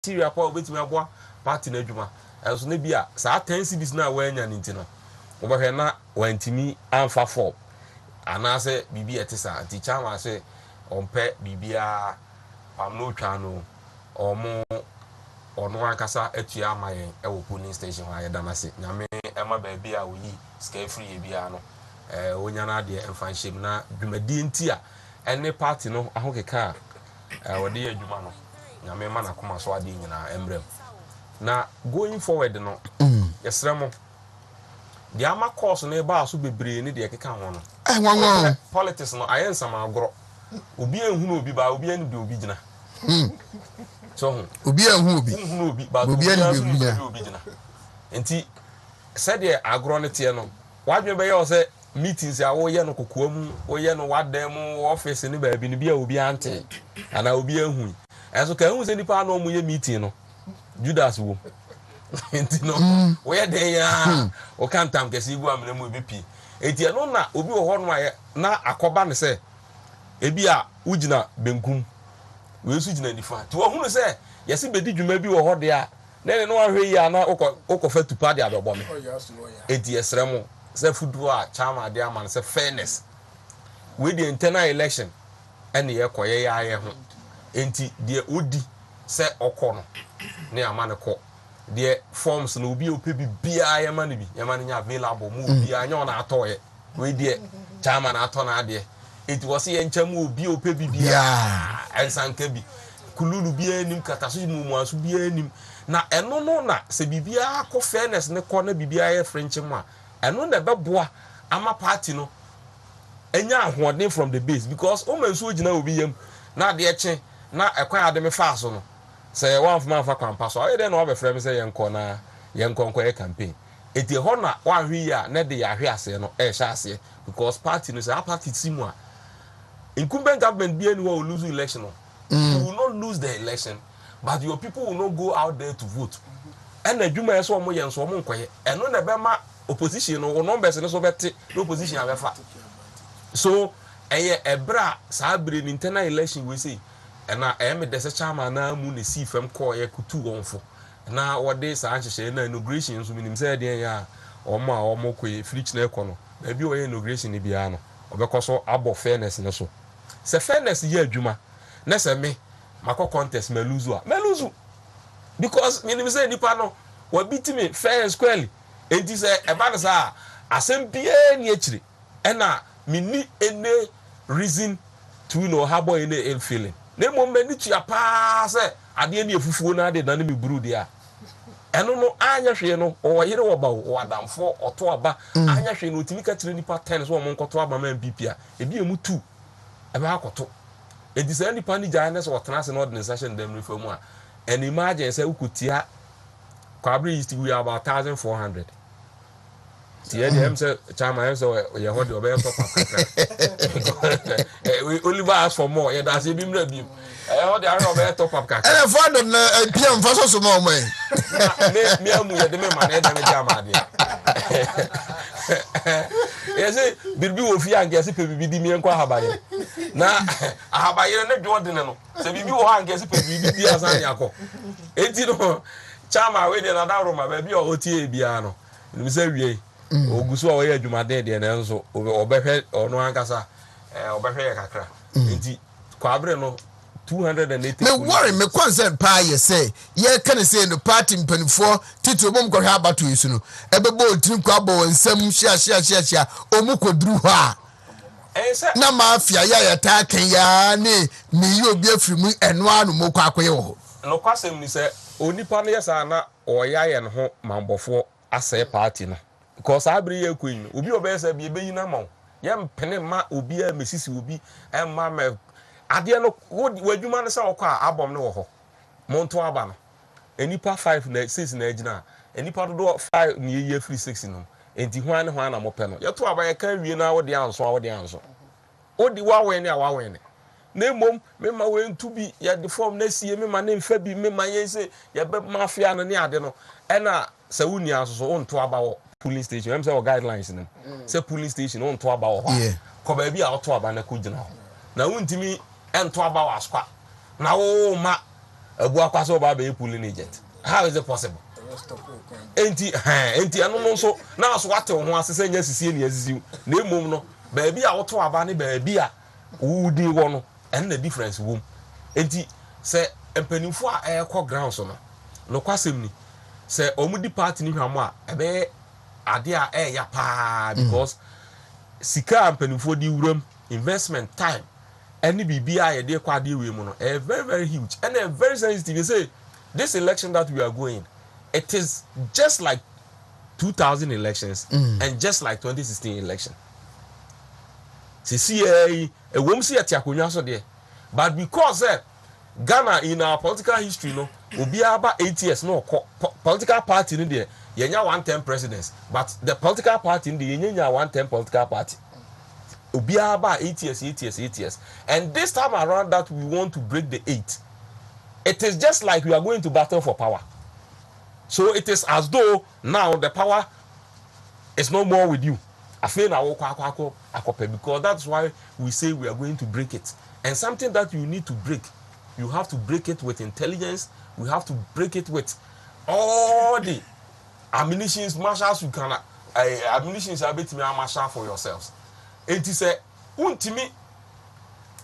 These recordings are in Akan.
Syria pa obetimi aboa party na adwuma enso na bia saa 10 cities na wanya ninti no obahwe na wantimi amfa for anase bibi etisa anti chama se ompe bibia pamno twa no omo ono akasa atua amayen ewo police station ha yeda na se nyame ema ba bia oyi scare free bia no onya na de emfa nhyem na dwumadi nti a ene party no ahokeka wode adwuma no nyame ma na koma so ade nyina embrem na going forward no yesremo the ama course no ba so bebre ne de keka ho no politics no ayensa ma agro obi ehunu obi ba obi anu de obi gina so obi ehunu obi ba obi anu de obi gina enti said the agro ne tie no wadwe be ye o se meetings a wo ye no kokoam wo ye no wadam office ne ba bi ne bia obi ante ana obi ehunu enso ka ehunu se nipa na omu ye meeting no Judas wo enti no wo ye den ya o kan tam kesi gu amene mu ebepi enti no na obi wo ho no aye na akoba ne se ebi a ugina benkum we su gina nifa ti wo hunu se yesi bedi dwuma bi wo ho de a na no ahwe ya na okofa tupa de abebo me enti esremo se fudu a chama de ama se fairness we the internal election ene ye koye ya ye ho enti de odi se okono ne amane ko de forms no obi opebi bia ye mane bi ye mane nya available mu obi anya na atoye we de chama na ato na ade enti wo se ye ncham obi opebi bia ensanka bi kululu bia nim kataso mu aso bia nim na eno no na se bibia ko fairness ne ko na bibia ye french mu a eno na beboa ama party no enya ahoɔden from the base because o man so gina obi yam na de eche na ekwan ade me fa so no say one man fa kwampa so ayi de na obefrɛ me say yenko na yenko e campaign eti ho na wa hwe ya na de ya hwe ase no e hye ase because party no say a party timu a incumbent government be any will lose election no you will not lose the election but your people will not go out there to vote and adwuma yeso omo ye nso omo nkoye eno na be ma opposition no numbers no so bete the opposition abefa so eye ebra sa bre ni internal election we say na me dese chairman na mu ne si fam call ye kutu wonfo na wode sa anhyehyɛ na inauguration so minim say den ya omo a omo koye flich na ekono na bi oye inauguration ni bia no obekoso abo fairness ne so se fairness ye adwuma na se me mako contest me lose because minim say nipa no wa beat me fair and squarely enti say e ba na sa asem bia ni akire na minni any reason to know how boy any feeling na mo mani tua pa say ade ni efufuo na ade na me buru dia eno no anya hwe no o yire wo ba o adamfo oto aba anya hwe no otimi ka kire nipa 10 so mo nkoto aba ma MPP a ebi emu 2 ebe akoto edi say nipa ni janes o tena se no organization dem refer mu a and imagine say ukutia kwabri is we about 1400 tie dem say chairman say ye ho de obey top up we Oliver ask for more ye da say bi mra bi ho de are obey top up kaka e for do na pm fa so mo mo me amu ye de me man e da me jama de ye say birbi wo fi ange say pe bibi di mi enko ahabaye na ahabaye na dwo de no say bibi wo ange say pe bibi di asan yakọ enti no chama we de na da roma ba bi o tie bia no mi say wie oguso o ye adwumade de na nso obehwe ono ankasa obehwe ye kakra enti kwabre no 280 me worry me concern pa ye say ye can say no party mpanifo titiro bom ko hwa abato yisu no ebebo otin ko abo nsam hia omu koduru ho a na mafia ya ta kan ya ne me yi obi afirimu eno anu mo kwa akoye wo no kwasem ni say onipa no yesa na oya ye no ho mambofo asɛ party no because abri ye kwin obi obese bi ebeyi na ma ye mpene ma obi a mesisi obi emma me ade no wadwuma no sɛ okɔ a abom no wo ho monto aba no enipa 5 na 6 na agina enipa do 5 na ye free 6 no enti hwan ne hwan na mo pɛ no ye to aba ye kan wie na wo de anso odi wa we ne a wa we ne na mom me ma we ntu bi ye de form na sie me ma ne mfa bi me ma ye se ye be mafia no ne ade no ɛna sɛ wuni aso onto aba wo police station em say o guidelines no say police station onto aba wo ko ba bi a oto aba na ko gina ho na wuntimi ento aba wo askwa na wo ma abu akwaso ba be pulling agent. How is it possible? Enti anu so na so wate ho asese nya sisie ne asisi na emom no ba bia wo to aba ne ba bia wo di wo no en na difference wo enti se empanimfo a ekọ ground so no kwasem ni se omudi party ni hwamo a ebe ade a ya pa because sika empanimfo di wuram investment time any bibia ye de kwa ade we mu no very very huge and very sensitive. You say this election that we are going, it is just like 2000 elections and just like 2016 election. See, a woman see a tiakunya so there, but because Ghana in our political history, no, will be about 8 years. No, political party in there, yenya 110 presidents, but the political party in the yenya 110 political party. Will be about 8 years, and this time around that we want to break the 8. It is just like we are going to battle for power. So it is as though now the power is no more with you. I feel now because that's why we say we are going to break it. And something that you need to break, you have to break it with intelligence. We have to break it with all the ammunitions, marshals you can. Ammunitions are bit me a marshal for yourselves. It is a Wontumi.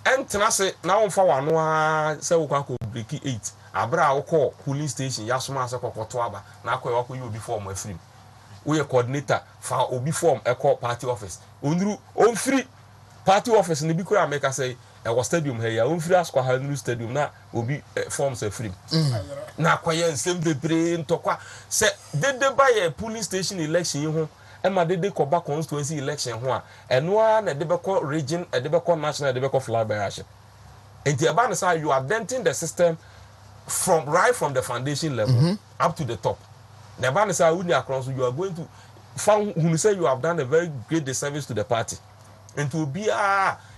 And say now for one say we can break 8. Abra wo call police station yasoma se kokoto aba na akoy wako you before my free. We coordinator for obi form e call party office. Onru on free party office ni bi kura make say e was stadium here on free askwa ha new stadium na obi forms a free. Na akoy nsem bebre ntokwa se dede buy police station election ho ema dede koba constituency election ho a eno a na dede ko region e dede ko national e dede ko flag bearership. And the about say you are denting the system from the foundation level up to the top. The about say you are going to found who say you have done a very great disservice to the party. And to be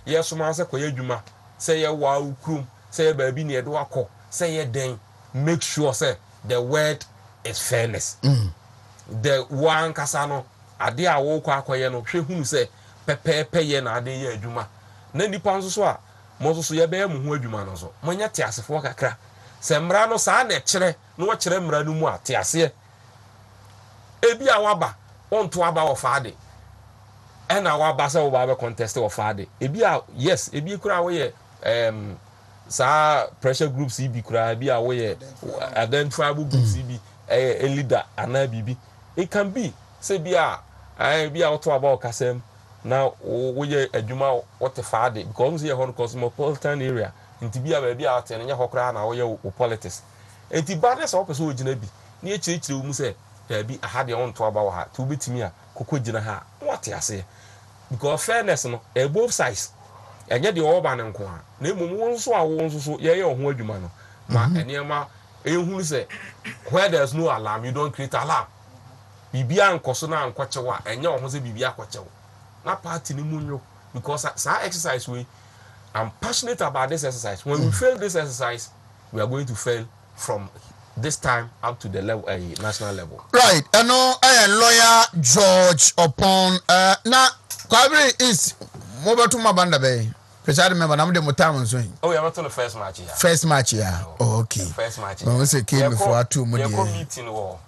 yes man say koye dwuma say ye wa ukrum say baby ne do akọ say ye den make sure say the word is fairness. The one kasano ade a wo kwa akoye no hwe hunu say pepepe ye na ade ye adwuma na nipa nso so a mo so ye be mu ho adwuma no so mo nya te asefo kakra se mra no sa na kire no wo kire mra no mu a te ase ebi a waba onto aba wo faade e na waba se wo ba be contest wo faade ebi a yes ebi kura wo ye sa pressure groups ibi kura ebi a wo ye identifiable groups ibi a leader ana bibi it can be say bi a oto aba okasem now we adwuma what faade because we are cosmopolitan area nti bi a ba bi a ten nya hokra na we politics enti badness o person ogina bi na echichire wo mu say bi ahade on to aba wo ha to betimi a kokogina ha what ase because fairness no both sides enye de oba ne nko a na emum won so a won so ye ho adwuma no ma enema ehunu say where there's no alarm you don't create alarm bibia nkoso na nkwachewa enye ho say bibia akwachewa na party ni munyo because sa exercise we I'm passionate about this exercise. When we fail this exercise, we are going to fail from this time up to the level, national level. Right. I know I am lawyer George upon now Kwabri is mobile to my banda bay. Presiding member I'm the Motam so. Oh, you're not on the first match here. First match here. Oh, okay. First match. When we say came before 2 months. You're meeting war.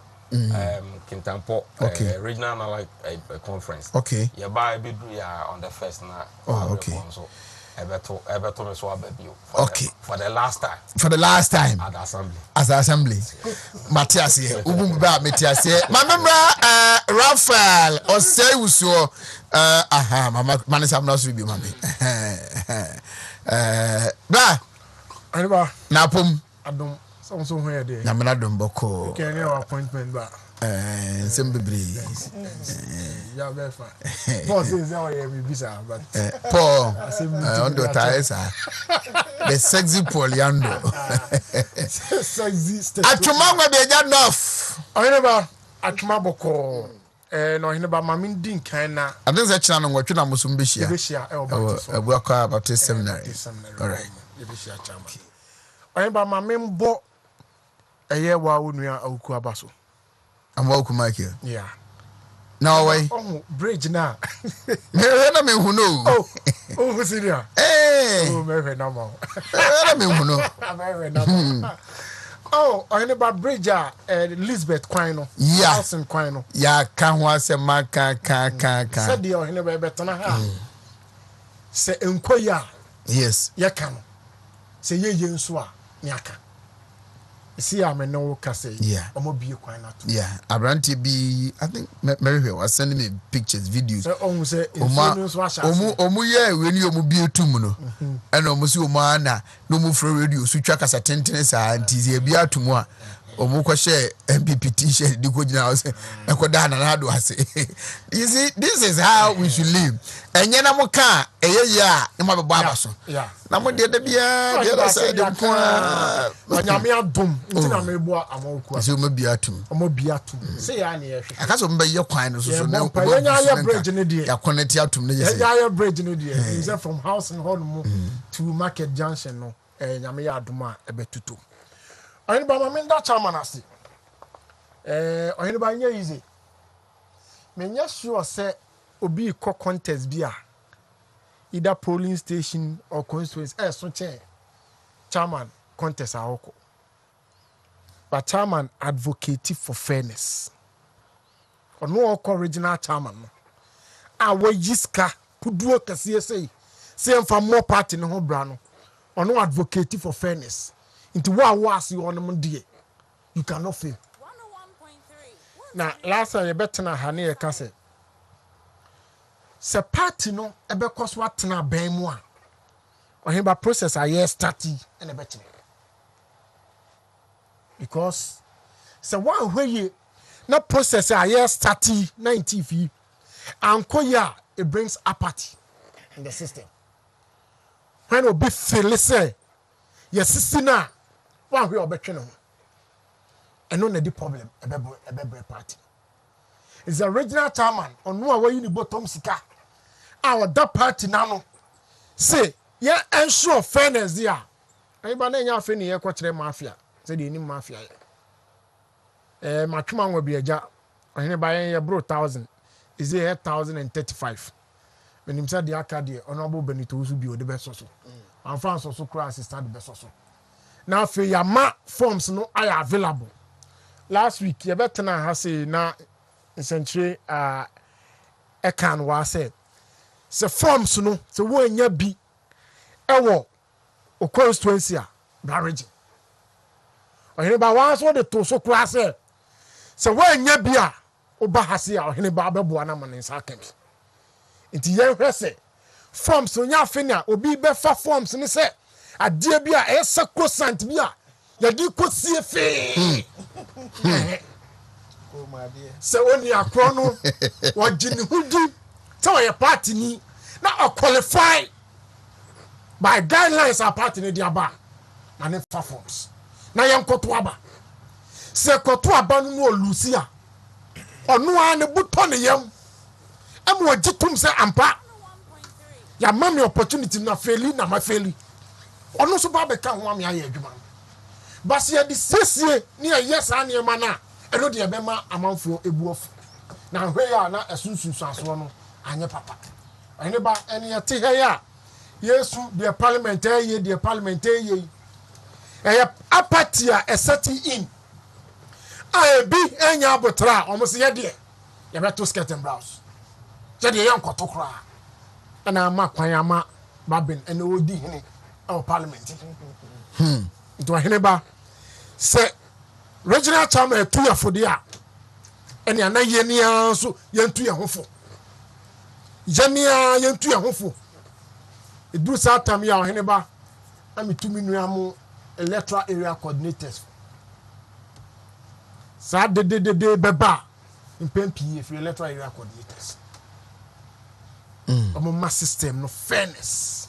Kintampo regional like a conference. Okay. You buy a bit on the first now. Oh, okay. So Everton is what baby. Okay. For the last time. For the last time. At the assembly. As the assembly. Matthias here. Ubumba Matthias here. My member Raphael or say uso mama manis am not be mami. Bra. Aneba. Napum. Adom. So here there. Na mena dom boko. Okay, your appointment ba. Sembri. Yeah, very fine. Paul says how you be busy, but Paul on the tires the sexy Poliando. Sexy. Atumangwa be enough. Aneba atumaboko. No hineba mamin din kana. I think that channel what you na musumbishia. Bishia Ebuaka Baptist Seminary. All right. Bishia chama. Aneba mamin bo eye wa onua awuku abaso. I'm welcome, Michael. Yeah. No way. Oh, bridge now. Me who know. Oh, senior. Hey. Oh, me no more. Me who know. Me no more. Oh, ɔhene ba bridge Elizabeth kwan no. Yeah. Alson kwan no. Ya ka ho asɛm ka. Sɛ deɛ ɔhene ba ɛbɛtena ha. Sɛ nkoya. Yes. Yɛka no. Sɛ yɛyɛ nso a ne aka. See, I'm a no case. Yeah. Omo bie kwan na to. Yeah. Abranti be, I think Mary was sending me pictures, videos. So omo say omo yeah when you omo bie tum no. And omo si omo ana no mo fro radio so twa kasa tenten sa anti ze bia tum a omo ko share MPP t-shirt di ko gina ho say e ko da na do ase. You see, this is how we should live. Enye na mo ka eye ya e mo bebo abaso. Yeah. Na mo de bia de say de ko onyame adom nti na mebo amawoku so mo bia tum. Omo bia tum. Say ya na ye hwe. Akaso mba ye kwan no so na ya bridge ne de. Ya connect atum ne ye say. Ya bridge ne de. Is from house and home to market junction no. Nyame ya adom a ebetutu. Oyini ba ma me nda chairman ase. Oyini ba nya easy. Me nya sure say obi ko contest bia either polling station or constituency so chairman contest ahoko. But chairman advocating for fairness. Or no original chairman. We jiska kuduo kasiye say for more party no ho bra no. Or no advocating for fairness. Into what was you on the monday. You cannot fail. 101.3. Now last time you better na hane e ka say. Se party no ebe kos wat na ban mu a. Ohimba process a year starting and a better. Because se one way na process a year starting 90 fee and koya it brings apathy in the system. When obi feel say yes sisina one way obetwe no. And no the problem ebe party. Is the original chairman on no way ni bottom sika. Our that party now say yeah ensure fairness there. Anybody na nya fe ne ye kwakere mafia. Say the ni mafia. Matwuma nwa bi agya. Ohene ba ye bro 1000. Is it 1035? When him said the akade honorable Benito Usu bi o de beso so. And France also cry assistant de beso so. Now fe ya ma forms no are available. Last week you better na ha say na century ekan wa say se forms no se wo anya bi ewo o constituency a barrage ohene ba wa so de to so kura se wo anya bi a o ba ha se a ohene ba bebo na man nsa kems nti ye hwe se forms no nya fe na obi be fa forms ni se ade bi a e sacrosanct bi a ya di ko sie fe Oh my dear. So when you are chrono, what Jimmy who do, tell your party ni now qualify by guidelines are party in the aba and in forms. Now young Kotuaba. Say Kotuaba no Lucia or no one button yam. I'm what Jitum say ampa. Ya mammy opportunity na failing na my failing. Or no so bad can one me. But see the sissy near yes and near mana. Eno de bema amanfo ebuof na hwe ya na esunsun aso no anye papa ene ba ene yete he ya yesu de parliament ye de parliament ye apathy a eseti in a bi enya abotra omo se ye de ye beto skirt and blouse je de ye nkoto kra na ama kwan ama babin ene odi hene o parliament ito hene ba se regional chairman tu ya fodi a ene ana ye nia so yentu ye hofo jenia yentu ye hofo eduru satam ya ohene ba amitumi nuamu electoral area coordinators sa de beba impempi for electoral area coordinators omo ma system no fairness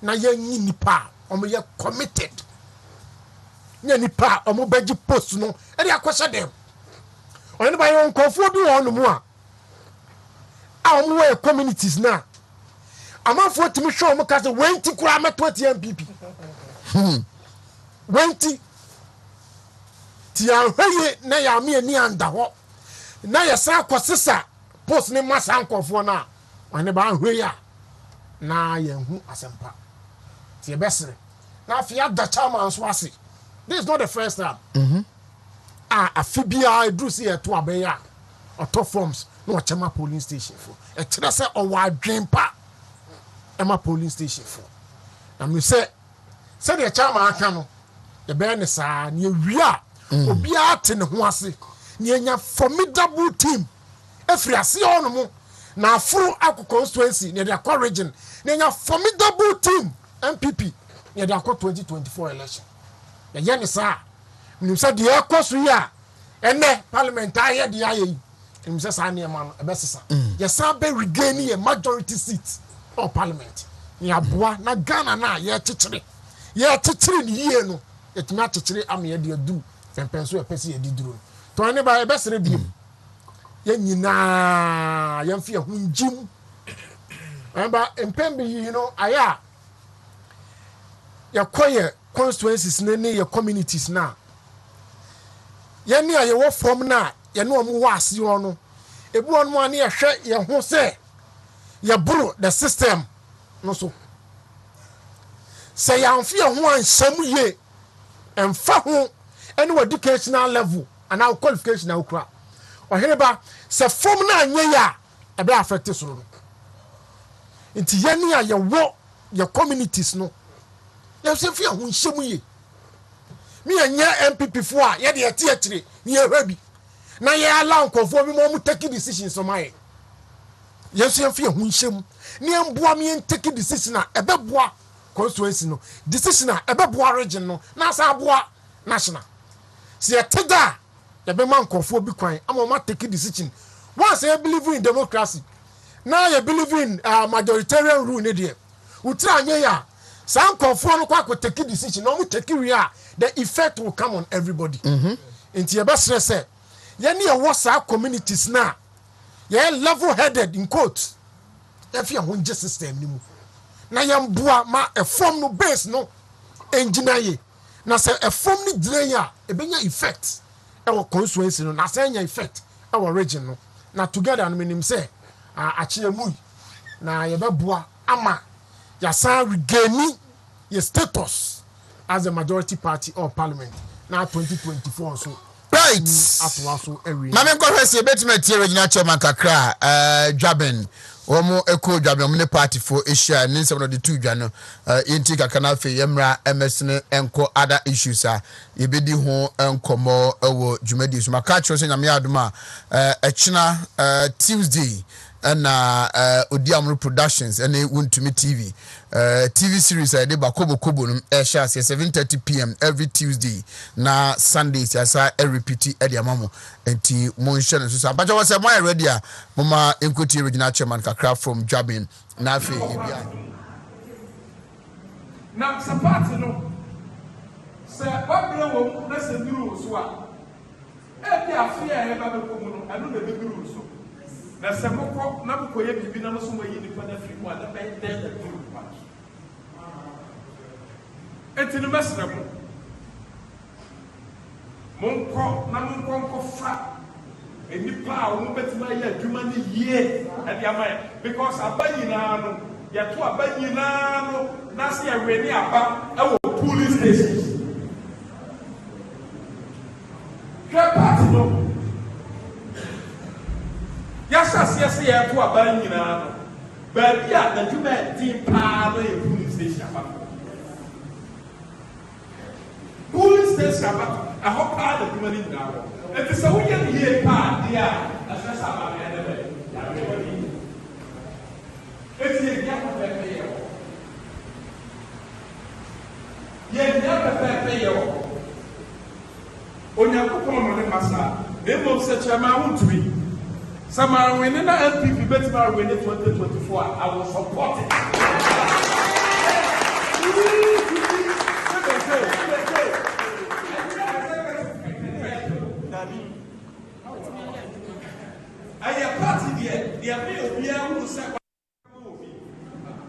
na ye nipa omo ye committed nya nipa omo baji post no e dey akwese dem oni ba yon konfo bi won mu a omo we communities na amanfo timi hwe omo ka se wenti kura ma 20 MPP wenti ti ahwe na ya me ani anda ho na ya sa kwosesa post ni masa nkofo na oni ba ahwe ya na ye hu asempa ti e besere na afia da chairman so ase this is not the first time. Afibia do see a to abeya or top forms no chama polling station for. A chesa or wide dream pa Emma polling station for. And we say the chama akano the band sa near Ria Obia ten Huasi near formidable team. If you see on mo na full Aku constituency near the core region near formidable team MPP near the 2024 election. The yen sa you said the course we are and the parliament I had the IE. You said Sanya man a best. Yes, I be regaining a majority seat of parliament. Ya boa na Ghana na ye chichiri. Ye chichiri ni ye no. It na chichiri am ye de do. Sen penso e pese ye di duro. To any ba e best review. Ye nyina ye mfie hunjim. Remember empembi you know aya. Ya koye constituencies ne ye communities na. Yeni a ye wo form na ye no mu wase yo no ebu on mu ani ye hwe ye ho se ye buru the system no so say ya mfi ye ho ansam ye emfa ho any educational level and our qualification na okura ohene ba se form na anye ya e be affect so no nti yeni a ye wo ye communities no ye se mfi ye ho nsam ye me anya MPP fo a ye de ete atire ni ye hwabi na ye allow nkofo bi mo take decisions so mai ye so yefie hu nhyem ni emboa me take decision a ebeboa constituency no decision a ebeboa region no na sa aboa national se ye teda ye be man nkofo bi kwan ama ma take decision once you believe in democracy now you believe in majoritarian rule ne de utra anya ya sa nkofo no kwa take decision no mu take we a the effect will come on everybody. Inti ye best say, ye ni a communities na, ye level-headed in quotes. If you want just system ni mu, na ye mbua ma a form no base no engineer ye. Na say a form ni drain e benya effect. Our constituency no na say effect our region no. Na together no menim say achie mu na ye beboa ama ya san regain ye status as a majority party or parliament now 2024 so right atwaso every mame ko say betiment here regional chairman kakra Dwaben omo eko Dwaben omo ne party for Asia ni some of the two dwa no inti kakana fe yemra MS ne enko other issues ye bedi ho enkomo ewo dwumadi so maka cho se nyame adoma echina Tuesday and Odiamru Productions and Wontumi TV TV series I did ba kobo no share 7:30 p.m. every Tuesday na Sundays yasa repeat e dia mamo enti mon share so abaja was my ready a mama enkoti original chairman kakra from Dwaben na afi bia na sapati no se babra wo na se duru so a e dia afi e ba be komu no anu na be duru so na se moko na mko ye bibi na so mo yi ni pa na fi mu ada be den da duru pa enti no mesra mo monko na monko fa enipa a wo betima ye adwuma ni yie e dia mai because abayina no ya to abayina no na se ya weni aba e wo police stations party no yasa se ya to abayina no ba bia na dwuma di pa no e police station aba police station aba a hot part of the money now. If it's a weekend here, part, yeah, that's not about the other. It's a gap of that pay. Yet never that pay. On your coupon, Massa, they will set your mouth to me. Some are winning LPP, better win it 2024. I will support it. I party there, the appeal who said,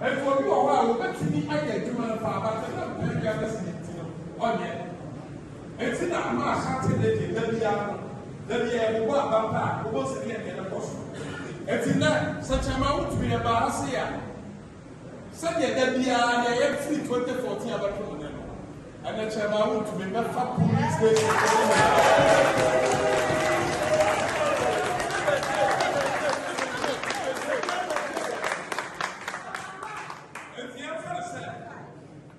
and for you a while, but to me, I get to my father, but I'm very on it. It's in a mass, the what about who was again in a post. It's in that such amount to be a barcia. Sunday, that we are free 2014 about And the chairman to be met for police station. And the answer said,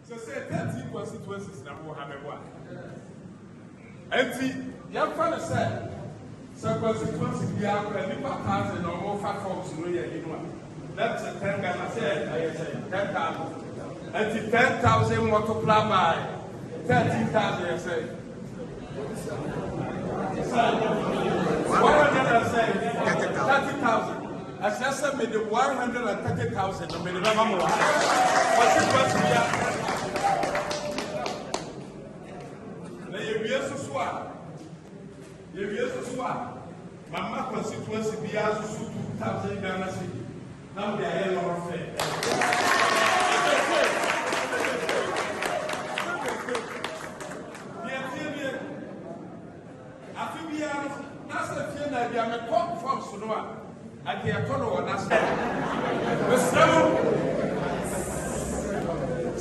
so say 13 constituencies now will have a one. And the young fellow said, so constituency be out and if 1,000 or more fat folks in the that's a 10 Ghana said, I say 10,000. And the 10,000 multiplied by 13,000, I say. 130,000. As I said, made the 130,000. I made the number. What's it was here? You Mama constituency be as 2,000 Ghana city. Now they are a lot of fair. I feel we are that's the thing that we are a top from Sunoa. I can't tell what that's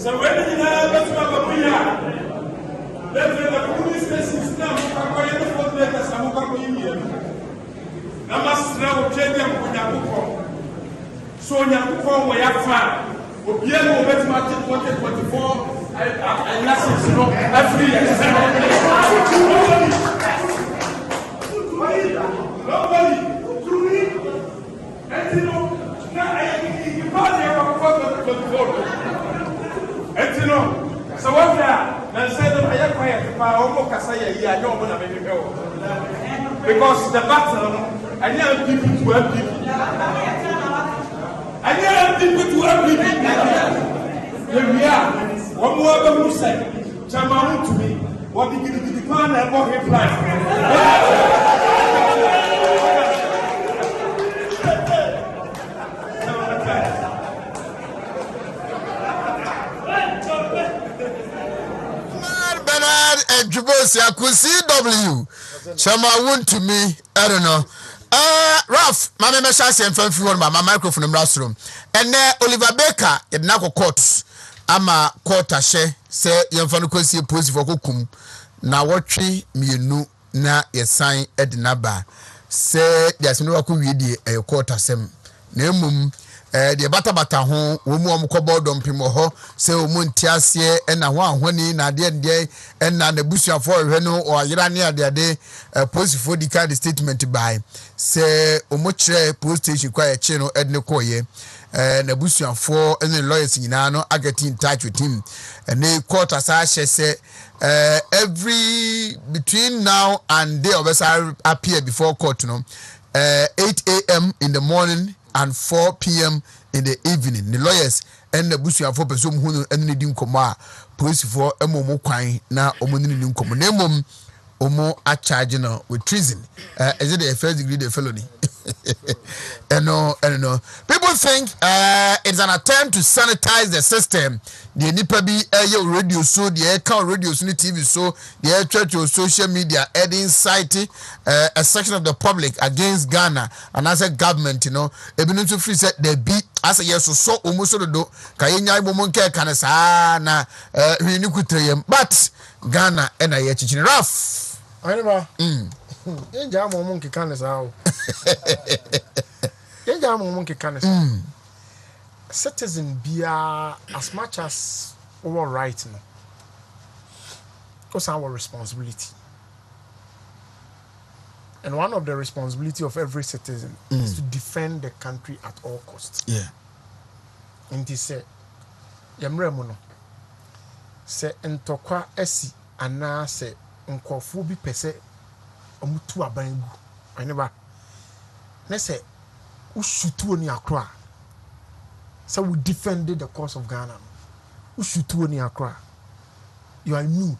so when did you have to have a let's the police station now. I'm going to put letters. I'm going to now change them with Yakuko. So Yakuko, we have fun. We'll be able to 2024 and lessons every year. Nobody. And you know, you can't have 24. And you know, so what and say that I am quiet, because the battle, I need people to help people. I need people to help people. Here we are. One more who said, Chama to me, what did you do? The plan and what reply. Jubosi akusi CW. Chama Wontumi, I don't know. Ralph, my membership and fan free my microphone in classroom. And Oliver Baker, it nako courts. Ama court ashe say yemfano kwesi post for kokum. Na watchi mienu na yesign edinaba. Say there's no wakuwi a court asem. Nemum the bata ho wo mu omkobo dompimo ho se o mu ntiasie na ho ahoni na de na busuafo hwe no o yira ne ade posifo di card statement by se o mu kire police station kwa ye chi no edne koye na busuafo and lawyers nyina no get in touch with him and they court asase se every between now and day of appear before court no 8 a.m. in the morning and 4 p.m. in the evening. The lawyers and the bush for person who and the Dinkoma, police for a momo quine now omonin commonum omo a charge with treason. Is it a first degree felony? No. People think it's an attempt to sanitize the system. The nipa be your radio so the air count radio so the TV so the air church or social media inciting a section of the public against Ghana and as a government, even to free set the beat as a yes so almost so do kayenya momonke kanasa na but Ghana and I yet rough. I never. Yenja momonke kanasa. Yenja momonke kanasa. Citizen be as much as our right now. It's our responsibility. And one of the responsibility of every citizen is to defend the country at all costs. Yeah. And he said, Yamremono say entokwa esi ana se nkofo bi pese omutu abangu. Aneba. Na say ushutu oni akra. So we defended the cause of Ghana. Ushutu oni akra. You are immune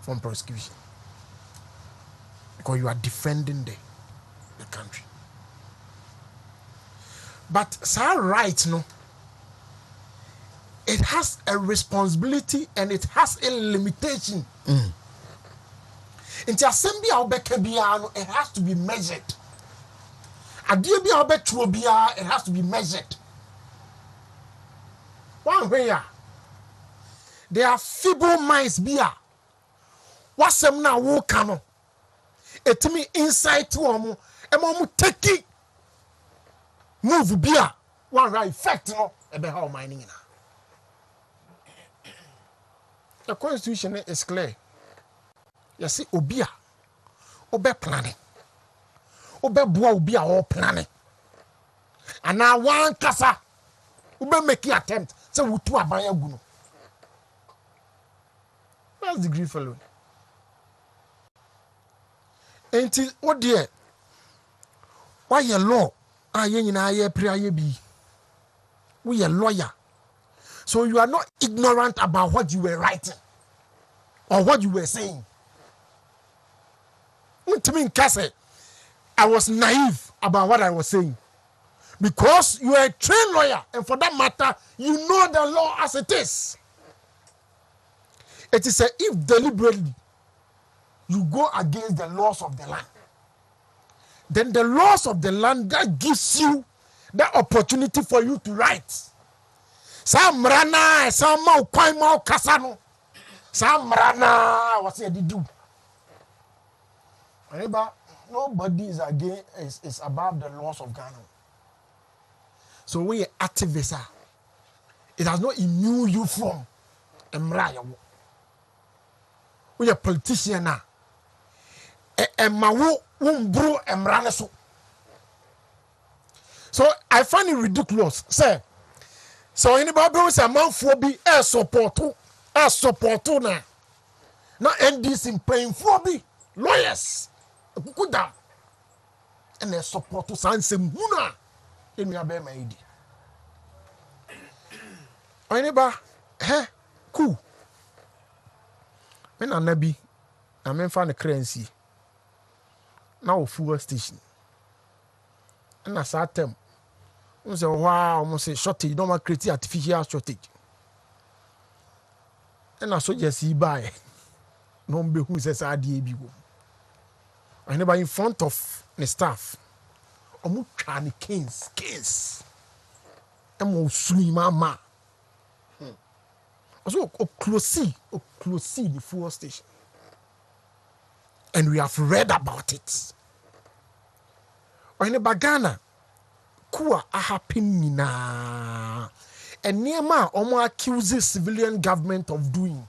from prosecution. Because you are defending the country. But sir right no. It has a responsibility and it has a limitation. Inti assembly obeke bia it has to be measured. Adie bia obetro bia it has to be measured. One way There are feeble minds bia. Wasem na wo kano. Etimi insight wo mo take move bia one right effect no ebe how mining na. The constitution is clear. You see obia obe planning. Obe boa obia all planning. And now one kasa obe make attempt say we two abaya gu no. That's the grief alone. Enti what dear? Why your law? Aye nyina aye pre aye bi. We a lawyer. So you are not ignorant about what you were writing or what you were saying. Wontumi nka say I was naive about what I was saying. Because you are a trained lawyer, and for that matter, you know the law as it is. It is a if deliberately you go against the laws of the land, then the laws of the land that gives you the opportunity for you to write. Some rana, some mau kwai mau kasano, some rana what's it do? Nobody is against is above the laws of Ghana. So we are activists. It has not immune you from Emra. We are politicians now. So I find it ridiculous. Say, so anybody who say man for be a support now. Now NDC paying for be lawyers. Kukuda. And they support to Sansem Huna. In me abe my ID. Anybody, Coup. When anabi, I mean find the currency. Now fuel station. And I saw them. I say, wow, almost say shortage. Don't want create artificial shortage. And I saw just see buy. No be who says IDB. I never in front of the staff. Omu trying kings. Emo sui mama. Also close the fuel station. And we have read about it. In Ghana, Coup happen na. And Nema Omo accuses civilian government of doing.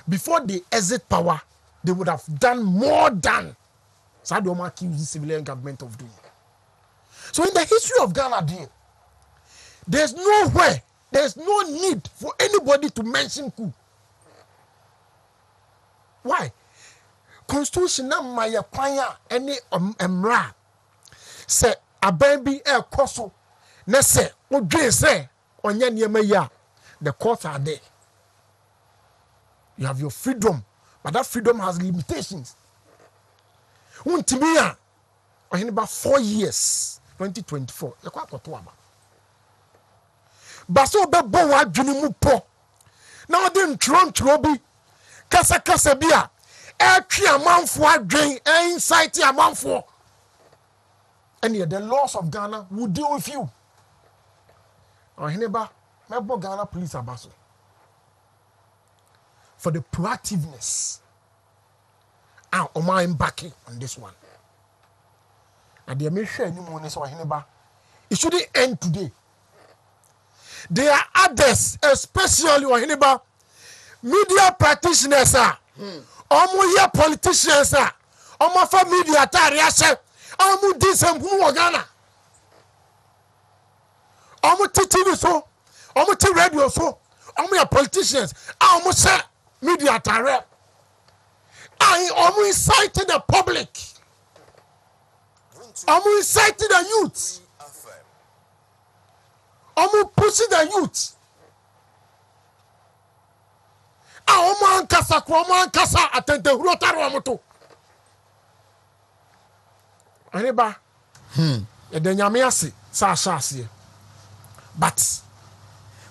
Before they exit power, they would have done more than so they Omo accuses civilian government of doing. So in the history of Ghana, there's nowhere, there's no need for anybody to mention Coup. Why? Constitution na maya kwanya any emra say ababi e koso na say odwe say onya niema ya the courts are there. You have your freedom, but that freedom has limitations. Wontumi a ohene ba 4 years 2024 e kwa koto aba baso be bo wa dwene mu po na ode ntro bi kasa bi a etwe amanfo adwen incite amanfo. And yet the laws of Ghana will deal with you. Oheneba mebo Ghana police abaso for the proactiveness. And I'm backing on this one. And they may share any money so Oheneba. It shouldn't end today. There are others, especially Oheneba, media practitioners are. Omo here politicians are. Omo for media tariase. Omo disem who Ghana. Omo TV so. Omo TV radio so. Omo your politicians. Omo say media tare. I omo inciting the public. Omo inciting the youth. Omo pushing the youth. Omo ankasa atente rotaro amoto. Aneba. E de nyame ase sa asase. But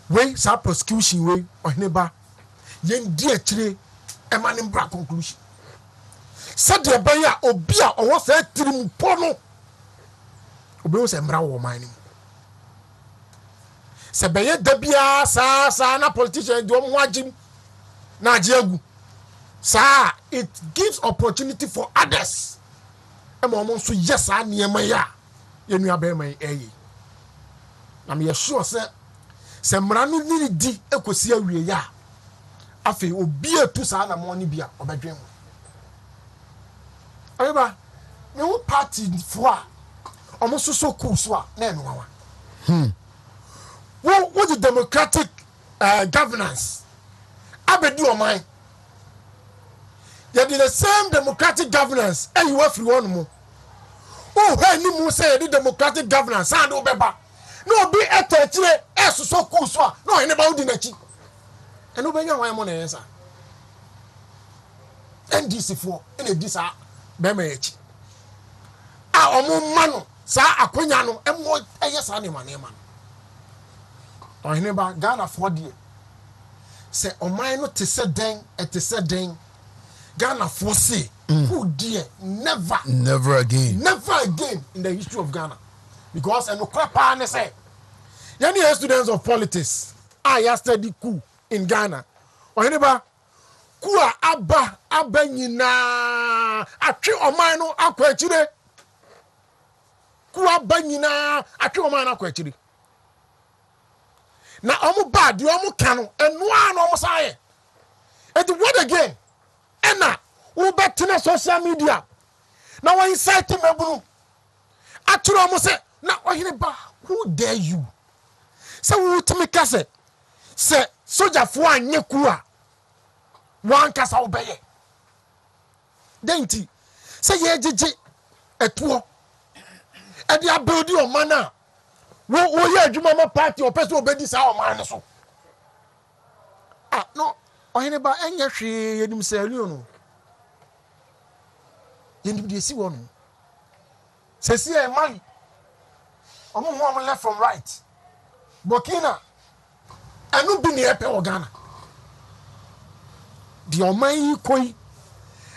we sa prosecution we Aneba yen di akire e ma ne bra conclusion. Said the baya obi a owo sa tirim pono. Obi o se mra wo man ni. Se beye da bia sa na politician do mo agim na jiegu sa it gives opportunity for others e ma omo so yes a niema ya ye nua be man eyi na me sure se mra no ni di ekosi awie ya afi obi atu sa na mo ni bia obedwen mu ayeba me wo party fo a omo so cool so a na eno wa what the democratic governance abedi oman you the same democratic governance and you free one mo oh hey ni mo say the democratic governance and obeba no be etechire so cool so a no ene ba udi na chi eno be nya wan mo na yensa NDC for ene di sa be ma echi a omo mano sa akonya no emo eyesa ne ma ohene ba Ghana for die se oman no te se den Ghana for say who die never again in the history of Ghana because and okra ne say yani students of politics I study coup in Ghana ohene ba coup aba nyina atwe oman no akwa akire coup aba nyina atwe oman no akwa akire na omo bad yo omo kanu enua na omo saye et what again ena wo betina social media na wo incite mebunu aturo omo se na ohine ba who dare you se wo timi kase se soldier fo anye ku a wan kasa obeye denti se ye jeje etuo e dia build your mana wo ye adwuma ma party o person obedi sa o man so no ohene ba enye hwe yenim se alio no yenim de si wo no se si e mali omo ho left from right Burkina enu bi ne epe o Ghana di oman yi koi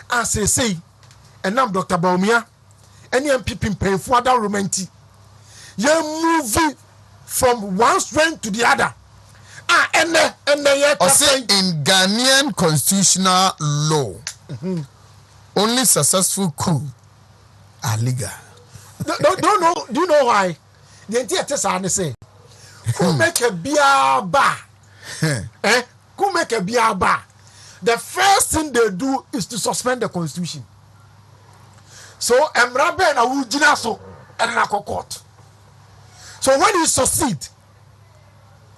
asese enam Dr. Baumia eni MPP mpemfu ada romanti you moving from one strength to the other. And in Ghanaian constitutional law, only successful coup are legal. Do you know why? The entire test say, who make a beer bar? Who make a beer bar? The first thing they do is to suspend the constitution. So Emrabe and Awujina so and na court. So when he succeed,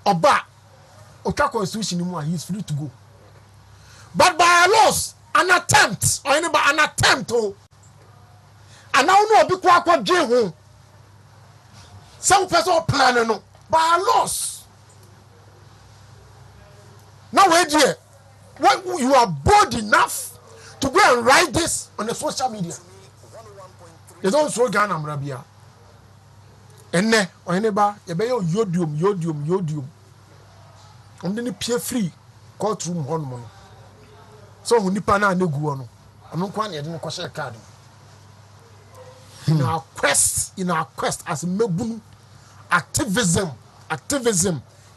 Oba, Oka constitution, he is free to go. But by a loss, an attempt, or anybody an attempt, and now no be kwa jehu. Some person plan no by a loss. Now wait here, when you are bold enough to go and write this on the social media, they don't show Ghana Mrabia. Enne oheneba yebe yo yodium omde ni pie free courtroom hon mo so hu nipa na negu ono ono kwa na yede ne kwose card in our quest as mebunu activism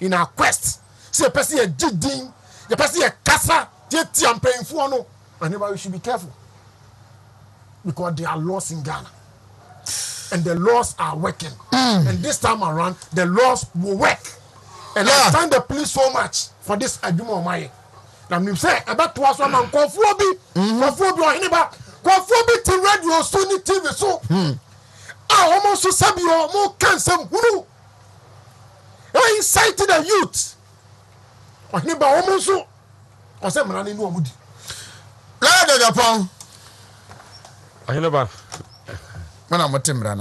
in our quest say person ye jidin ye person ye kasa tie ampenfu ono oheneba we should be careful because there are laws in Ghana. And the laws are working. And this time around, the laws will work. And I thank the police so much for this Ajumo Omaye. Now, I'm saying about to us, I'm conforming or anybody. Conforming to radio, Sony TV. So, I almost so sabi or more cancer. Who I incited the youth. Or anybody almost so. Or some man in Womudi. Lada Japon. I never. When I'm a timber,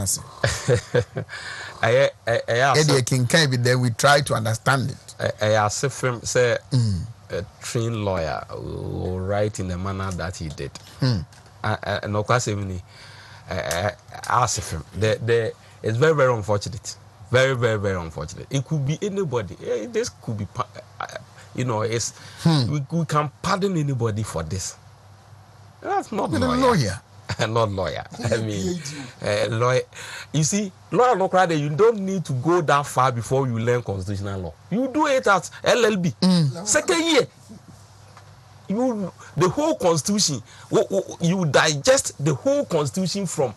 then we try to understand it. I asked him, say, a trained lawyer will write in the manner that he did. No question, I asked him. It's very, very unfortunate. Very, very, very unfortunate. It could be anybody. This could be, it's we can pardon anybody for this. That's not lawyer. Not lawyer. I mean, lawyer. You see, lawyer no crowd. You don't need to go that far before you learn constitutional law. You do it at LLB, second year. the whole constitution, you digest the whole constitution from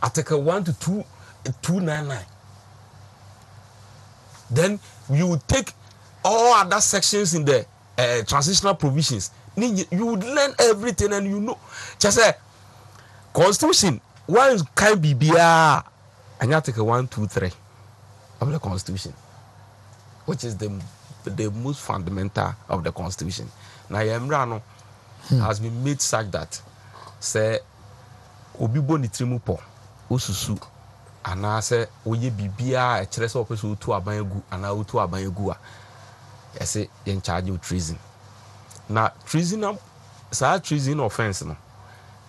Article 1 to 299. Then you take all other sections in the transitional provisions. You would learn everything, and you know. Just say constitution. One can be and Article 1, 2, 3 of the constitution, which is the most fundamental of the constitution. Now Yemrano has been made such that say obibo ni trimupo osusu ana say oye bibia e kire say opeso otu aban egu ana otu aban egu a yese in charge of treason. Now treason offense no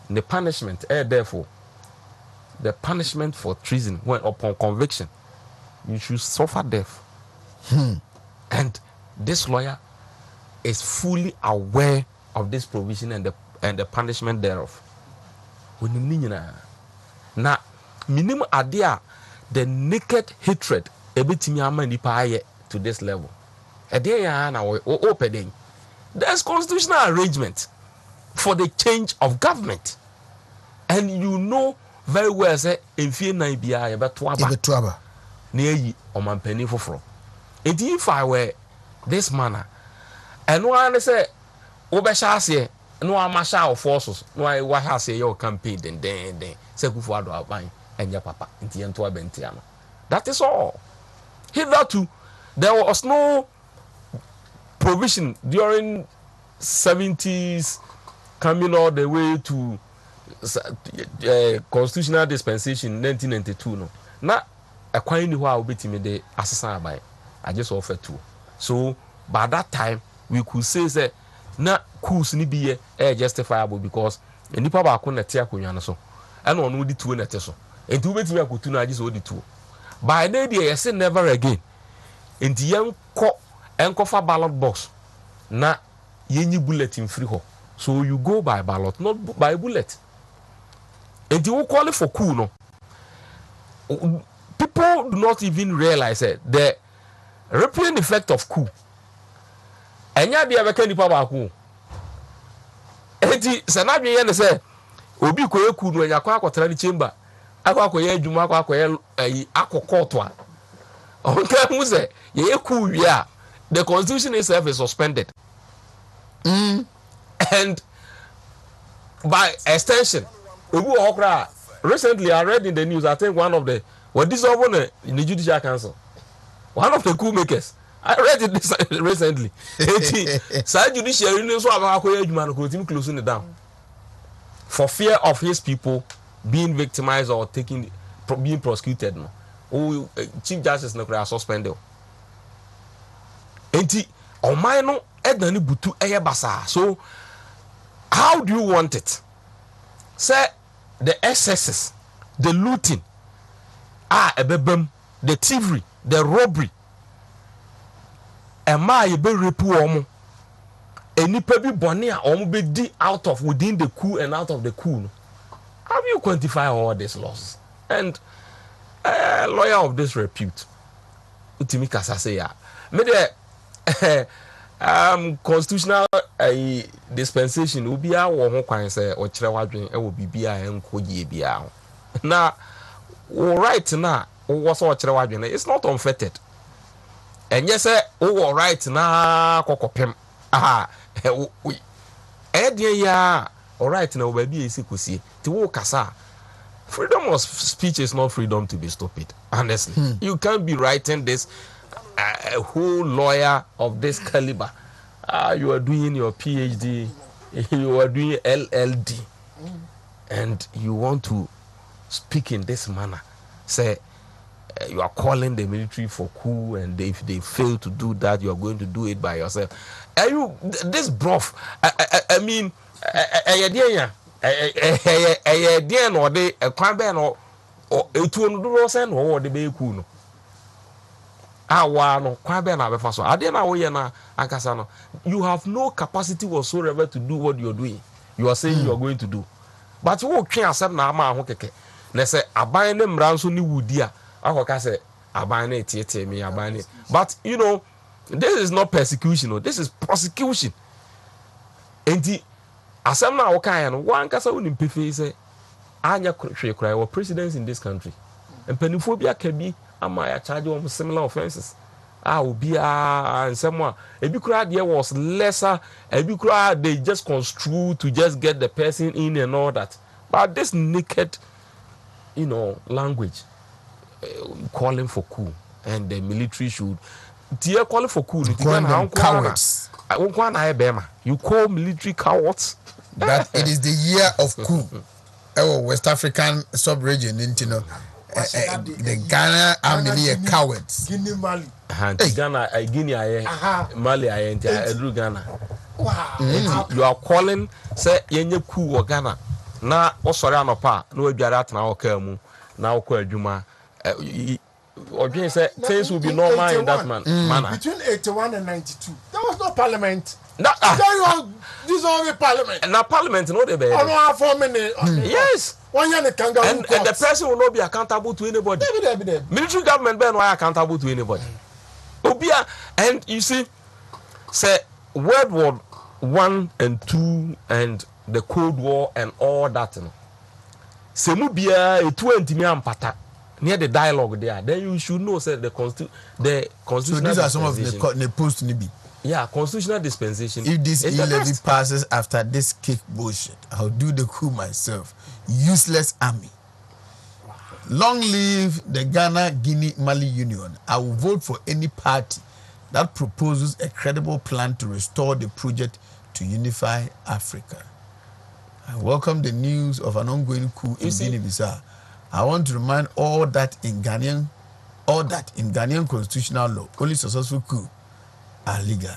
the punishment therefore the punishment for treason when upon conviction you should suffer death. And this lawyer is fully aware of this provision and the punishment thereof. Now, minimum idea the naked hatred to this level. There's constitutional arrangement for the change of government, and you know very well say in fear na ibia but near Oman Penny for. If I were this manner, and one say, Obeshase, no Amasha of forces, no I was say your campaign, then, say Kufuado Albine, and your papa, in the Antoa Bentiano. That is all. Hitherto, there was no provision during 70s coming all the way to constitutional dispensation 1992. No, not a quite new how bit me the assassin by. I just offered to. So by that time we could say that na coups ni be justifiable because any papa ko na tia konwa so and on di two na te so enti ubeti me akotu na just odi two by the day say never again enti enko ballot box na yenyi bulletin free ho, so you go by ballot not by bullet. Enti we call it for coup no, people do not even realize the rippling effect of coup. Enya dia beka nipa ba ku. Enti sanadwe ye ne se obi koye coup no enya kwa akotra ni chamber. Akwa koye adwuma akwa koye akokoto a. Onka mu se ye coup wi a the constitution itself is suspended. And by extension obi okra recently I read in the news, I think one of the dissolved in the Judicial Council. One of the coup makers. I read it recently. Side judiciary union so about closing it down for fear of his people being victimized or being prosecuted. No, Chief Justice no suspended. Enti omaino edani butu eye basa. So how do you want it? Say the excesses, the looting, the thievery, the robbery. Ema ye be repu omo. Enipa bi bone a omo be di out of within the coup and out of the coup. No? How do you quantify all this loss? And a lawyer of this repute, Utimi Kasa say ya. Me de constitutional dispensation obi a wo ho kwan say o kire wadwen e wo bibia enko ye bia. Na right na wo so o kire wadwen it's not unfettered. And yes, all right na kokopem. Aha, ya all right now baby isi kusi. Ti wo kasa. Freedom of speech is not freedom to be stupid. Honestly, you can't be writing this a whole lawyer of this caliber. You are doing your PhD, you are doing LLD, and you want to speak in this manner. Say you are calling the military for coup, and if they fail to do that, you are going to do it by yourself. Are you this bluff? I mean, or they a crime or a 200% or the be coup. You have no capacity whatsoever to do what you're doing. You are saying you are going to do, but you can't accept na ama hokeke. Na say aban ne mranso ni wudia. But you know, this is not persecution, this is prosecution. enti asem na wo kan no wan kasa wonim pefe say anya hwe krai wa presidents in this country empanifo bi akabi ama ya charge them similar offenses obi nsem a ebi kura there was lesser ebi kura they just construe to just get the person in and all that, but this naked language calling for coup and the military should calling for coup cowards. You call military cowards that it is the year of coup. West African sub-region, the Ghana army are cowards. Guinea Mali. Ghana, Guinea, Mali, Ghana. Wow. You are calling, say, yenye coup or Ghana. Na osori anopa no abiara atna okamu na okwa adwuma Obi say things will be normal in that manner. Between 81 and 92 there was no parliament. This only parliament. Now parliament no dey be. Yes. One year the kangaroo and the person will not be accountable to anybody. Military government be no accountable to anybody. Obia, and you see say World War I and II and the Cold War and all that, semu bia etu antimi ampata near the dialogue there, then you should know say the constitutional. So these are some of the post nibi. Yeah, constitutional dispensation. If this e-levy passes after this kick bullshit, I'll do the coup myself. Useless army. Wow. Long live the Ghana-Guinea Mali Union. I will vote for any party that proposes a credible plan to restore the project to unify Africa. I welcome the news of an ongoing coup in Guinea-Bissau. I want to remind all that in Ghanaian constitutional law, only successful coup are legal.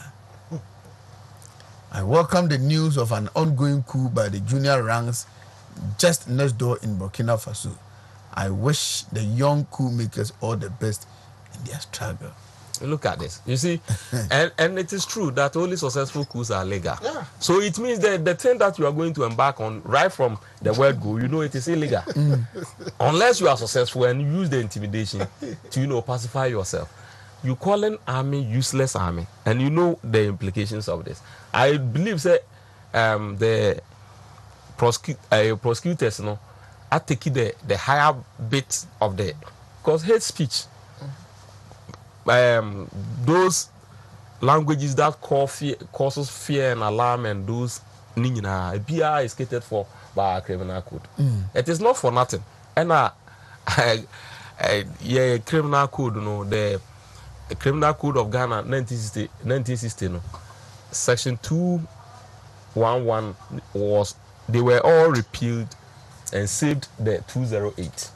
I welcome the news of an ongoing coup by the junior ranks just next door in Burkina Faso. I wish the young coup makers all the best in their struggle. Look at this. You see, and it is true that only successful coups are legal. Yeah. So it means that the thing that you are going to embark on right from the word go, it is illegal. Unless you are successful and use the intimidation to, pacify yourself. You call an army useless army, and you know the implications of this. I believe that the prosecutors, are taking the higher bit of the, because hate speech. Those languages that causes fear and alarm and those BR is catered for by our criminal code. It is not for nothing. And criminal code, the criminal code of Ghana 1960 section 211 they were all repealed and saved the 208.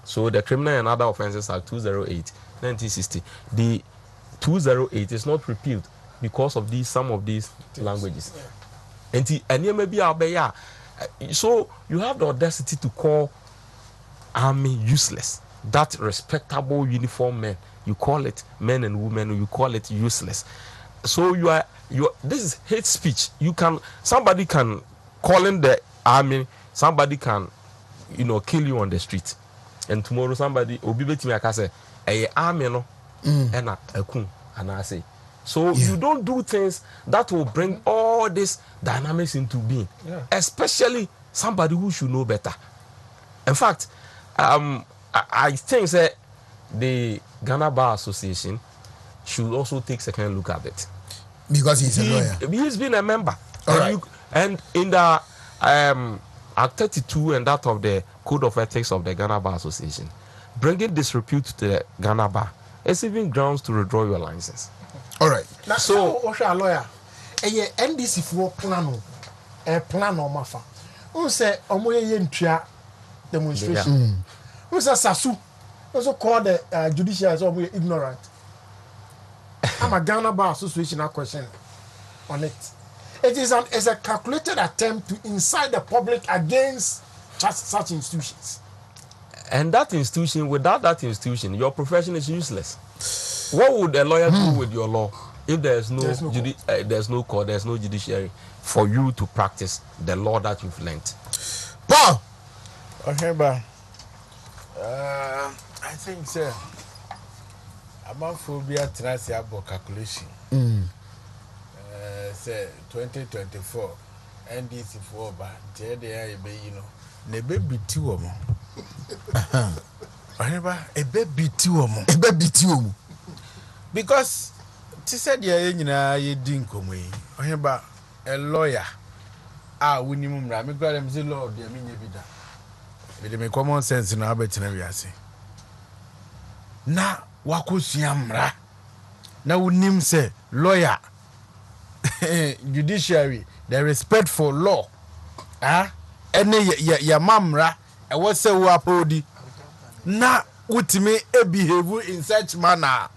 So the Criminal and Other Offences Act 208 1960. The 208 is not repealed because of some of these languages. Yeah. So you have the audacity to call army useless. That respectable uniform men, you call it men and women, you call it useless. So this is hate speech. Somebody can call in the army, somebody can kill you on the street, and tomorrow somebody say army no and a coup and I say so you don't do things that will bring all these dynamics into being, especially somebody who should know better. In fact, I think that the Ghana Bar Association should also take second look at it because he's a lawyer. He's been a member. Right. And in the Act 32 and that of the Code of Ethics of the Ghana Bar Association, bringing disrepute to the Ghana Bar is even grounds to withdraw your license. All right. Now, so what's a lawyer? NDC for plan or mafa. Who say omoye ntua demonstration? Who say sasu? Also call the judiciary as ignorant. I'm a Ghana Bar Association question on it. It is a calculated attempt to incite the public against such institutions. And that institution, without that institution, your profession is useless. What would a lawyer do with your law if there's no court, there's no judiciary for you to practice the law that you've learned? Paul! Okay, but I think, sir, I'm a phobia trust about calculation. say 2024 NDC for ba tie dey be you know na be biti wo mo Oheba ebe biti wo mo because ti said ye nyina ye di nkomo yi Oheba a lawyer wunimu mra me grade me say lord dey me nye bi da me dey me common sense na abetina wi ase na wakosua mra na wunim say lawyer judiciary the respect for law ene ya mamra e wo say wo apodi na wutimi e behave in such manner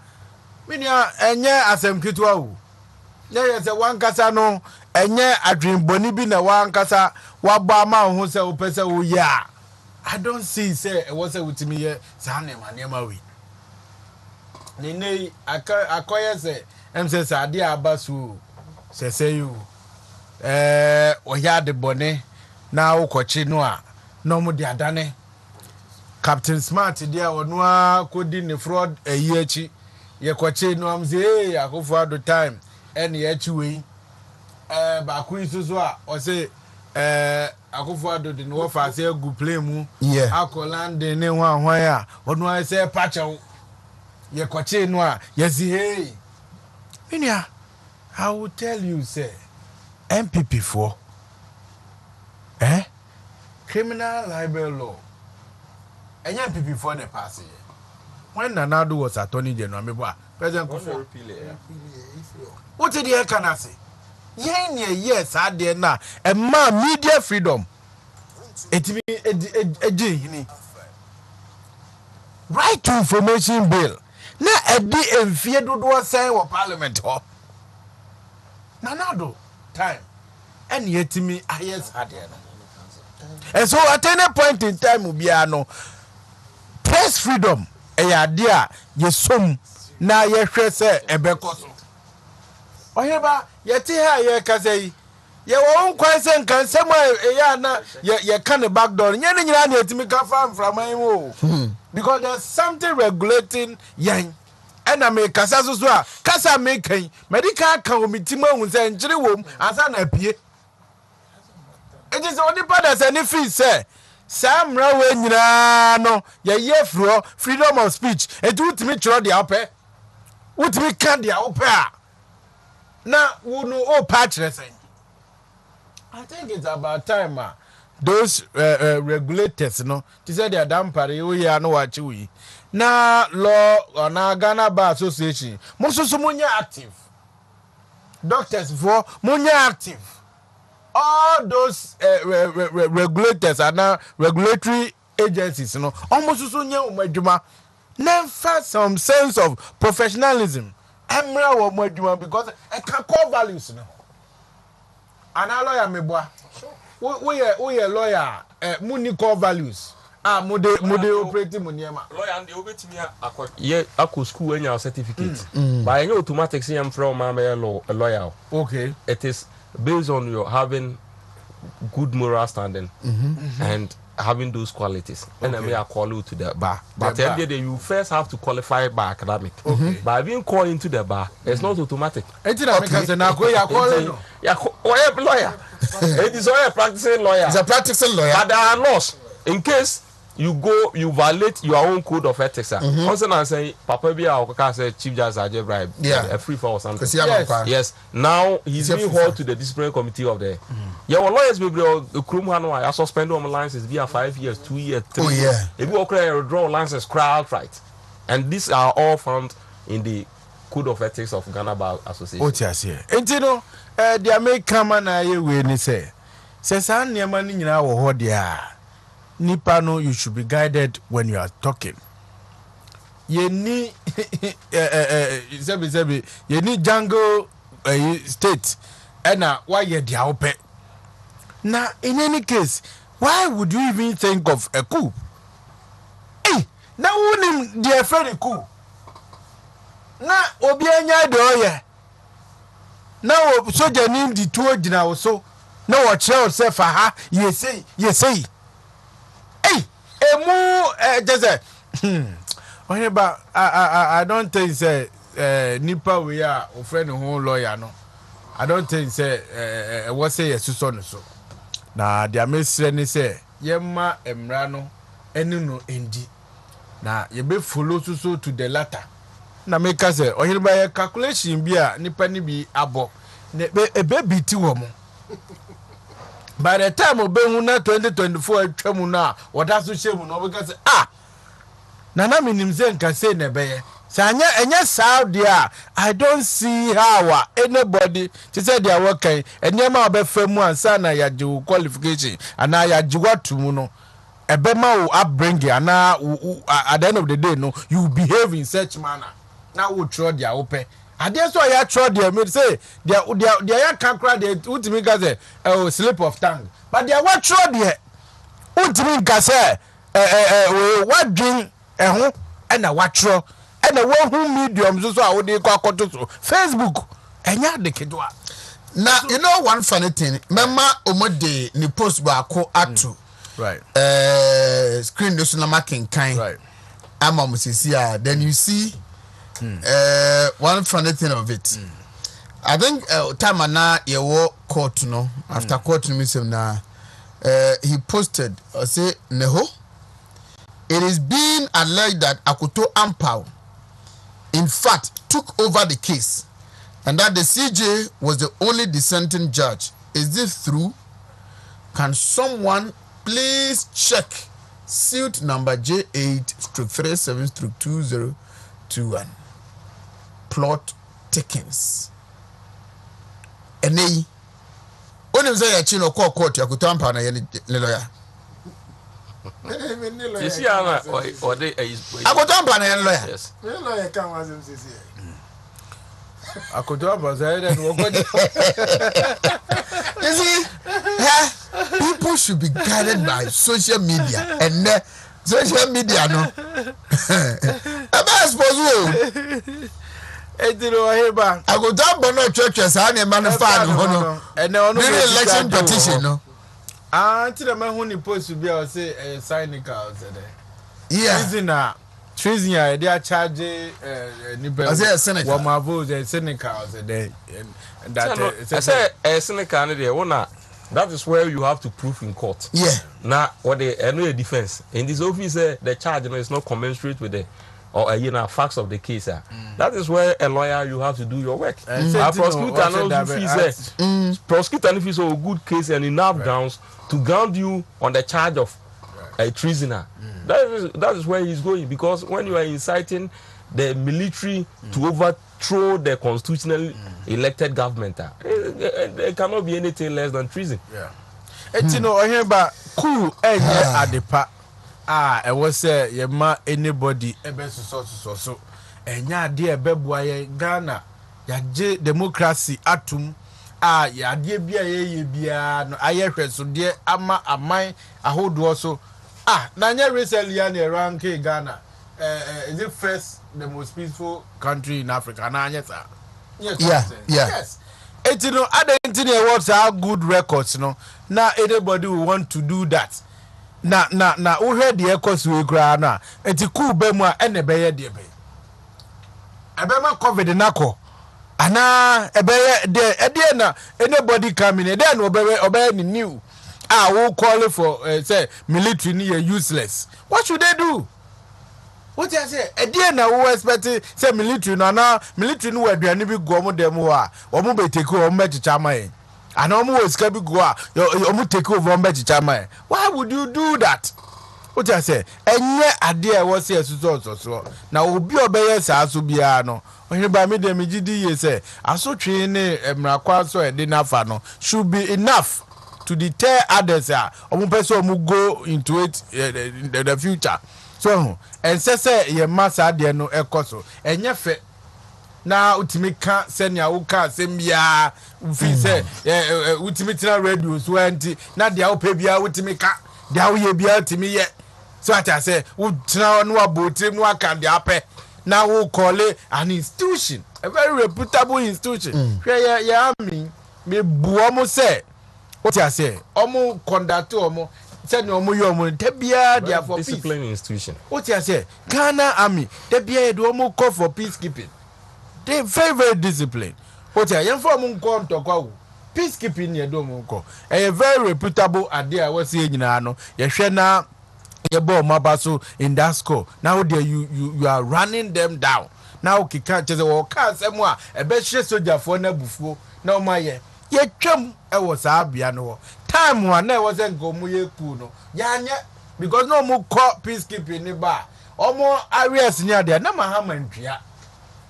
minia enye asemkitu awu na ye say wankasa no enye adwenboni bi na wankasa waba ma ho say opese wo ya I don't see say e wo say wutimi ye sa nema we nene akoye say em say ade abasu say you oya de bone na ukochi no a no mu de adane Captain Smart dia onu akodi ne fraud eyiachi ye kochi no am say akofo ado time ene ye chi we ba ku isusu a o say akofo ado de no fa say gu play mu akoland ne ho ahwan a onu a say pachew ye kochi no a ye si hey minia I will tell you say MPP for criminal libel law and MPP for the past year when Nanado was attorney general President Kufuor what did he can I say yes I did na a man media freedom it mean right to information bill na a day and fear do say wa parliament ho Nanado time and yet me yes had and so at any point in time ubiano press freedom idea yesum na ye hwe se ebekoso oyeba yeti ha ye kasei ye wo nkwan se nkan sem ya na ye can back door nye nyina na etimi ka fa mframan wo because there's something regulating yan and I make kasa so a kasa make medical committee ma hu se njire wom asa na pie it is only part as any fee say samra we nyina no ye fro freedom of speech et wutimi chiro dia ope wutimi kan dia ope a na wonu o patch resen I think it's about time those regulators no to say they are dampare we ya no wachi we na law na Ghana Bar Association mo so munya active doctors for munya active all those regulators and now regulatory agencies no almost so nya umadwuma never some sense of professionalism emra wo umadwuma because I can core values no and a lawyer meboa we lawyer muni core values mude operating muniema lawyer and the obetimi akọ school anya certificate but any automatic say am from a lawyer okay it is based on your having good moral standing and having those qualities and then we are call you to the bar but every day you first have to qualify by academic but being called into the bar it's not automatic lawyer it is all a practicing lawyer it's a practicing lawyer but there are laws in case you violate your own code of ethics also now say papa be our say chief judge Ajay bribe a free for or something yes now he's being hauled to the disciplinary committee of the your lawyers be the krum hanu I suspend on licenses via 5 years 2 years 3 years if you withdraw license crowd right and these are all found in the code of ethics of Ghana Bar Association. What you say entino the American man aye we ni say san niam ni nyina wo ho dia nipa no you should be guided when you are talking ye ni ye ni jungle state na why ye dia ope na in any case why would you even think of a coup na wonim dia fere coup na obi anya de oye na o soja ni di tuo gina wo so na wo kire se fa ha ye sei emu just Oheba, I don't think say nipa we are friend who lawyer no I don't think say what say yesuso no so na dia mesre ni say yemma emra no enu no endi na ye be follow so to the latter na make say ohiriba ye calculation bi a nipa ni bi abo na ebe biti wo mo by the time obehu na 2024 atwamu na woda so shemu no because na minim say nka say na beye sanya enya Saudi I don't see how anybody to say they are working enyema obefemu ansa na yaji qualification ana yaji watumu no ebema wo upbringing ana at the end of the day no you behave in such manner na wo tro dia ope ade so ya tro dia me say dia ya kankra dia ultimi ga say slip of tongue but dia what tro dia ultimi ga say what drink ehun na what tro and the one who medium so I would call Facebook enya de kedwa. Now you know one funny thing mema omode ni post ba ko atu right screen this na making kind right ama musisia then you see one funny thing of it I think time na ye wo court no after court no mission na he posted say neho it is being alleged that Akoto Ampao in fact took over the case and that the CJ was the only dissenting judge. Is this true? Can someone please check suit number J8/37/2021 plot takings? Ene when you say ya chino court ya kutampa na yeni lawyer. You see how or they Akotampa na yeni lawyer. yes. Lawyer can was him say. Akotoba say that You see, people should be guided by social media and social media no. About suppose Ediro heba Akotampa no church sa na man fan no. And ono election petition no. Until the man who post to be I say cynical say there. Yeah. Treason ya they are charge I say cynical. What my vote is cynical say that I say cynical there that is where you have to prove in court. Yeah. Now what they no defense in this office the charge is not commensurate with the or facts of the case. That is where a lawyer you have to do your work. Prosecutor no fees prosecutor if it's a good case and enough grounds to ground you on the charge of a treasoner. That is where he's going because when you are inciting the military to overthrow the constitutionally elected government, it cannot be anything less than treason. Yeah. You know, I hear about Coup adepa. I was say ye ma anybody ebe so enya de ebe bua ye Ghana ya je democracy atum ya de bia ye bia no aye hweso de ama aman ahodo so na nya recently na rank Ghana is it first the most peaceful country in Africa na anya sa yes you know identity awards are good records no now anybody will want to do that na wo hwe de ekos we kura na enti Coup be mu a ene be ye de be ma covid na ko ana ebeye de na anybody coming e no obey ni new wo call for say military ni useless. What should they do? What I say e na wo expect say military na military no aduane bi go mo dem wo a wo mo be take o mo chicha mai and omo was can be go omo take over mbechicha. Why would you do that? What I say enye ade e wo say so na obi obeye sa so bia no ohiri ba me dem gidi ye say asotwe ne emrakwa so e de nafa no should be enough to deter others omo person omo go into it in the future. So and say ye massa ade no ekoso enye fe na utimi ka senia wo ka sembia fi se utimi tira radio so anti na dia wo pebia utimi ka dia wo ye bia utimi ye so ata say utira no abotim no aka dia ape na wo call an institution a very reputable institution hwe ya ami me buo mo say what you say omo conduct omo send omo yo omo tebia dia for peace discipline institution. What you say Ghana army tebia do omo call for peacekeeping. They very disciplined. What I am for Munko to go. Peacekeeping ye do Munko. A very reputable idea was saying in Ano. Yeshena Yabo Mabaso in that school. Now there you are running them down. Now Kika just walk out somewhere. A best soldier for Nebufu. No my ye chum I was Abiano. Time one I wasn't go muye kuno. Yanya because no more caught peacekeeping in the bar. Or more areas near there. No Mahaman Pia.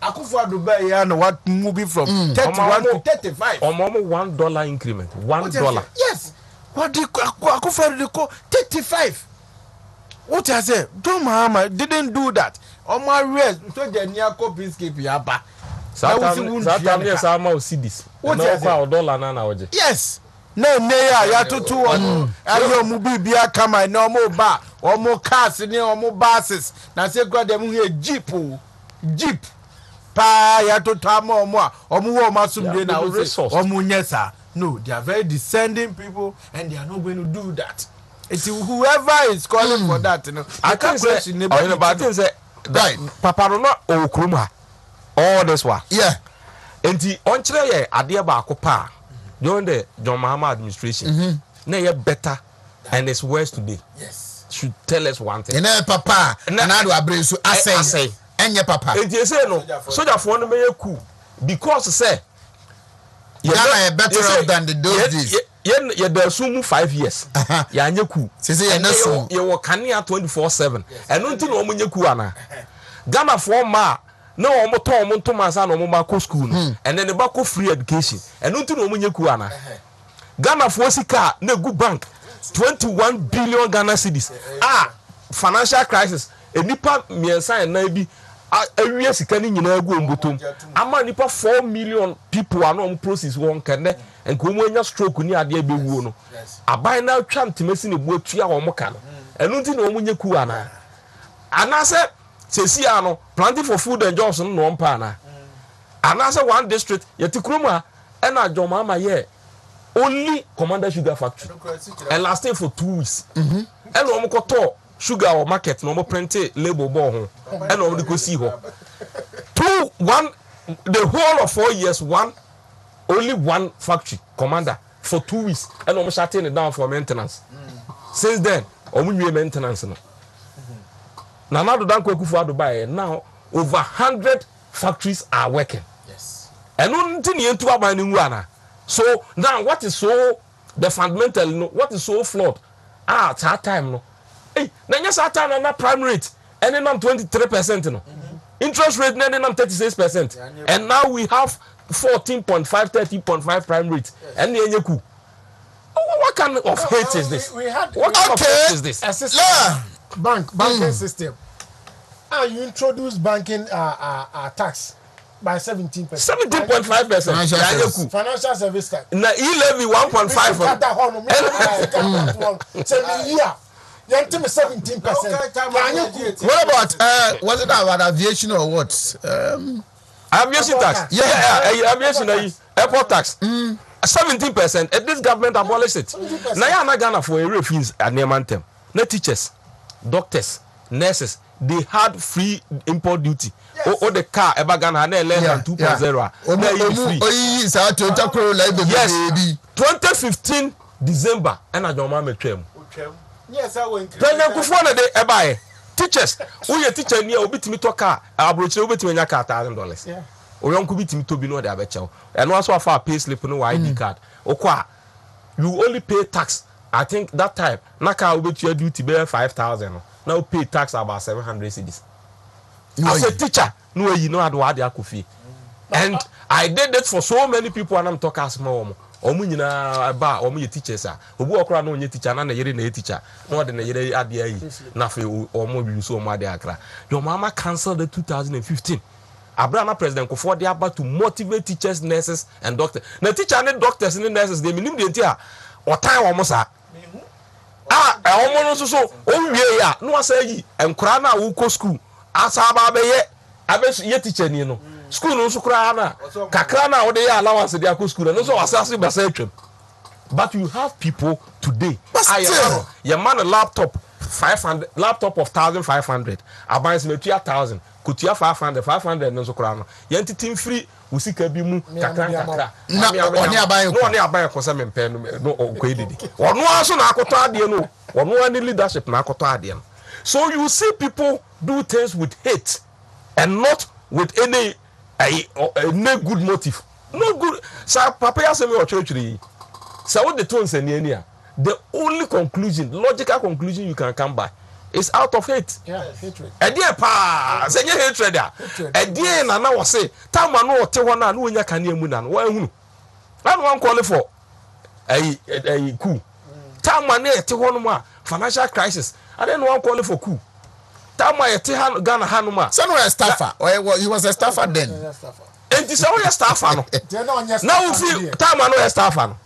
Akufo Dubai and what movie from 31 to 35. Or more $1 increment. $1. Yes. What did Akufo call 35? What I say? Don't Mahama didn't do that. On my rest, so the near peacekeeping yaba. Saturday Sama see this. What I say? $1 yes. No, ya tutu one. Ayo mubi bia kama no more bar or more cars in or more buses. Na say God them here jeep. Pa ya to tamo more or more masum na resource or munyesa. No, they are very descending people and they are not going to do that. It's whoever is calling for that, you know. I can't question nobody. But I say right. Papa no okruma. All this one. Yeah. Enti onchire ye ade ba akopa during the John Mahama administration. Na ye better and it's worse today. Yes. Should tell us one thing. Ena papa na do abresu asay. Enye papa. Enti say no soldier for no me coup because say Ghana better off than the those days. Ye da sumu 5 years. Ya anye coup. Say ye na so. Ye wo kanea 24/7. Eno nti no omunye coup ana. Ghana for ma na omo to omo ntomasa na omo ma ko school no. And then they ba ko free education. Eno nti no omunye coup ana. Ghana for sika na gu bank 21 billion Ghana cedis. Financial crisis. Enipa miensa na bi awie sika ni nyina agu ombotom. Ama nipa 4 million people are no process won kenne. Enko mu anya stroke ni ade abewuo no. Aban na atwa ntemesi ne bu atua wo moka no. Eno nti na omunye ku ana. Anase sesi ano planting for food and jobs no mpa ana. Anase one district yetikroma ena Joma ama ye only Commander Sugar Factory. And lasted for 2 weeks. And no mo sugar or market no mo print label bo ho. And no go see ho. 1 the whole of 4 years only one factory commander for 2 weeks and almost shutting it down for maintenance. Since then, we maintenance no. Now do danko kufu Dubai now over 100 factories are working. Yes. And nothing into abandon. So now what is so the fundamental no what is so flawed? At that time no. Hey, now yes at time na prime rate and then 23% no. Interest rate then 36%. And now we have 14.5, 30.5 prime rate. And the Coup. What kind of hate is this? What kind of hate is this? Banking system. You introduce banking tax by 17%. 17.5%. Financial service tax. Now he levy 1.5. You're 17%. What about was it about aviation or what? Aviation tax. Yeah, aviation airport tax. 17%. And this government abolished it. Now you are not Ghana for a refuse at Neamantem. No teachers, doctors, nurses. They had free import duty. Yes. Or the car ever Ghana less than 2.0. Yes. 2015 December. And I don't mind me. Yes, I went. Teachers, who your teacher near obit me to car, I broach over to $1,000. Yeah. Or young could be to be no there, betcha. And also for a pay slip no ID card. Or qua you only pay tax. I think that time Naka will your duty bear 5,000. Now pay tax about 700 cedis. As a teacher, no you know how to could fee. And I did that for so many people and I'm talking small. Omunyina ba omu teachers a obu okra no onye teacher na na yere na teacher no de na yere ade ayi na fe omu bi so omu ade akra your mama cancelled the 2015 Abraham president ko for dey about to motivate teachers, nurses and doctors na teacher and doctors and nurses they minim de ntia otan wo mo sa omu no so o wie ya no asa yi enkura na wo ko school asa ba be ye teacher ni no school no so kra na kakra na wo dey allowance dey akọ school no so asase basa atwam but you have people today your man a laptop 500 laptop of 1,500 abans metua 1,000 kutua 500 no so kra no ye entitim free usika bi mu kakra na oni aban ko se mempe no ko edidi ono aso na akoto ade no ono ani leadership na akoto ade no. So you see people do things with hate and not with any good motive. No good. So papa ya say me o church. So what the tones and the only conclusion, logical conclusion you can come by is out of hate. Yeah, hatred. Dear pa, say hatred there. Dear na na was say, time no te ho na no nya kan emu na no wa hunu. Na no call for a coup. Time na te ho no ma financial crisis. I don't know call for coup. Time na te Ghana ha no ma. So no a staffer. Or he was a staffer then. And this all your staffer no. Now we feel time no a staffer no.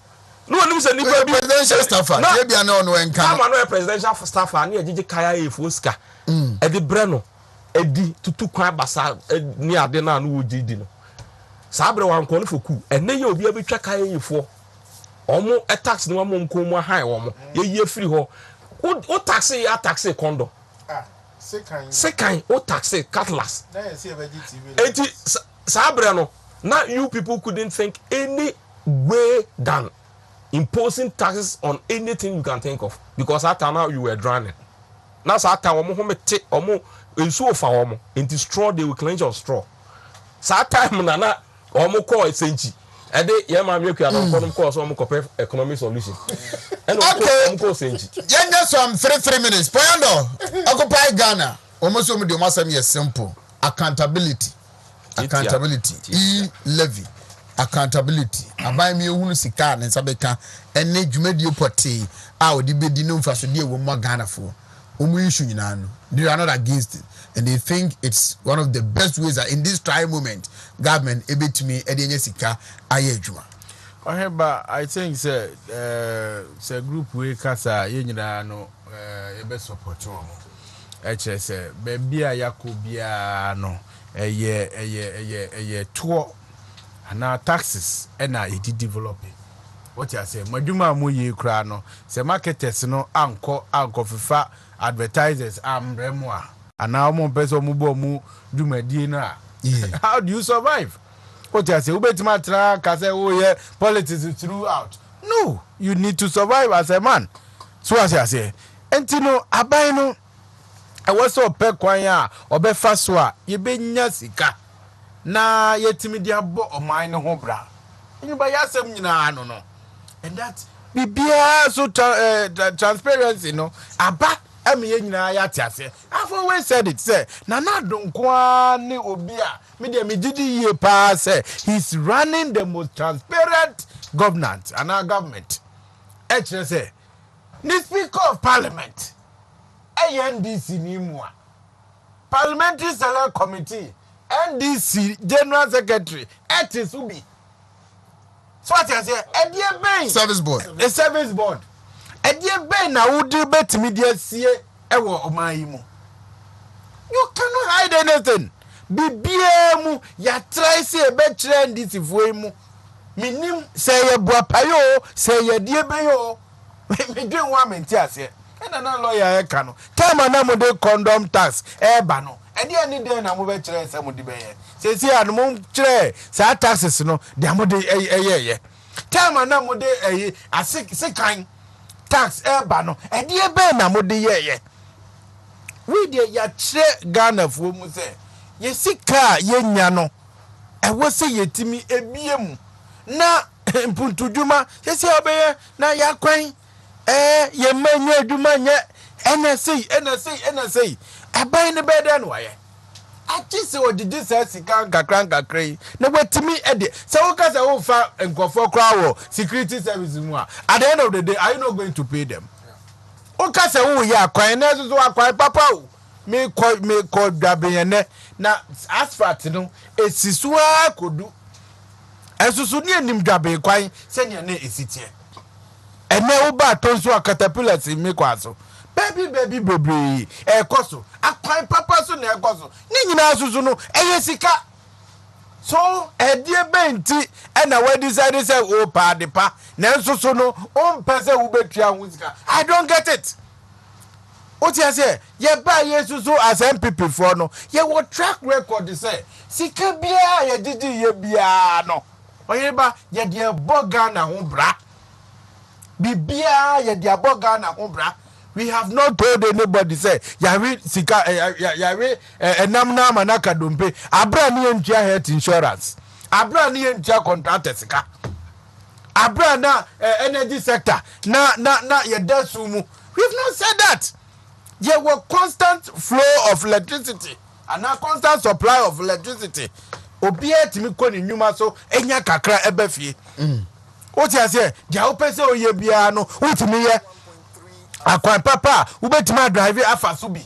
No one say nipa bi presidential staffer. They be no enka. Time no presidential staffer na ejije kaya efuska. E de bre no. E di tutu kwan basa ni ade na no wodi no. Sa bre wan ko no for coup. Ene ye obi abetwa kaya efo. Omo e tax no mo nko mo han omo. Ye ye free ho. O taxi ya taxi condo. Second o taxi cutlass. Na ye see TV. Enti sa bre no. Now you people couldn't think any way than imposing taxes on anything you can think of, because at now you were drowning. Now that time omo home te omo ensu ofa omo into straw, they will clench your straw. That time na omo call senchi e de ye ma me kua na kono call so omo copy economic solution. And omo call senchi Yenya some 3 minutes poyando occupy Ghana omo so mu de masam ye simple accountability levy accountability abai mi ehunu sika na nsabeka ene dwumadi opoti a odi bedi no mfaso de wo mo Ghana fo omu issue nyina no they are not against it, and they think it's one of the best ways that in this trying moment government ebetumi ede nya sika aye adwuma. Oheba, I think say group we kasa ye nyina no e be support wo eche say be bia yakobia no eye tour na taxes na e developing. What you say maduma mu ye kra no say marketers no anko fifa advertisers ambremo ana mo peso mu bo mu dumadi na. How do you survive? What you say ubetima tra ka say oh yeah politics throughout. No, you need to survive as a man. So as I say entino abai no e woso pe kwan a obefa so a ye benya sika na yetimi dia bo oman ne ho bra nyuba yasem nyina no no, and that bibia so transparency no aba am ye nyina ya tiase. I've always said it, say na donkwa ne obi a me dia me gidi ye pa say he's running the most transparent governance and our government. Actually say the speaker of parliament NDC ni mu a parliamentary select committee NDC general secretary etis ubi. So what you say edie ben service board edie ben na wudi betimi dia sie ewo oman yi mu. You cannot hide anything. Bibia mu ya try say be kire NDC fo yi mu minim say ye buapayo say ye die ben yo me dwen wa menti ase na lawyer e ka no time na mo de condom tax e ba no edi ani den na mo be kire se mo di be ye se si anu mo kire sa taxes no de mo de ye time na mo de asikan tax e ba no edi e be na mo de ye we de ya kire Ghana fo mu se ye sika ye nya no e wo se yetimi ebie mu na mpuntuduma se se obeye na ya kwan ye manye aduma nye NSA abai ne beda no waye achi se odidi se sika kakran na wetimi ede se wo ka se wo fa nkofo kra wo security service mu a at the end of the day are you not going to pay them? O ka se wo ya kwan na so akwan papa o me ko dwabenyene na asphalt no esisuwa kodu esusu ni enim dwabe kwan se nya na esitie ene uba tonso a caterpillars mi kwaso baby bebre ekoso akwan papa so na ekoso ni nyina asusu no sika so edie benti ena we decide say o pa de pa na nsusu no o mpese wo betua ho sika. I don't get it. What you say? Ye ba yesu so as MPP for no. Ye what track record say. Sika bia ye didi ye bia no. Oye ba ye de boga na ho bra. Bibia ye de boga na ho bra. We have not told anybody say yari sika yari enamna manaka dompe. Abra ni entia health insurance. Abra ni entia contract sika. Abra na energy sector na ye dasumu. We've not said that. There were constant flow of electricity and a constant supply of electricity. Obia timi ko ni nyuma so enya kakra ebefie. What you say? Ja opese oye bia no utimi ye. Akwan papa ubetima drive afa so bi.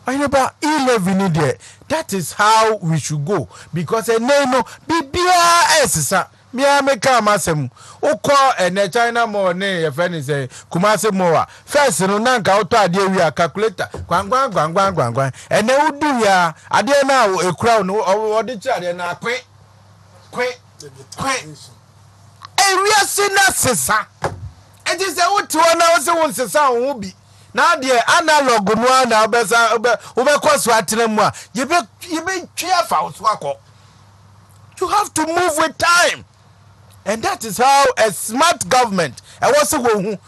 Ayeba e-levy there. That is how we should go because no bibia esisa. Mia meka amasem ukọ ene China mo ne ye friend say kumase mo wa first no nanka auto ade wi calculator gwangwan ene udu ya ade na ekura no ode chi ade na kwe ewia sina sesa enti se wuti wona wo se won sesa wo bi na ade analog no na obesa obekọ so atenam a yebe twa fa so akọ. You have to move with time. And that is how a smart government, I was no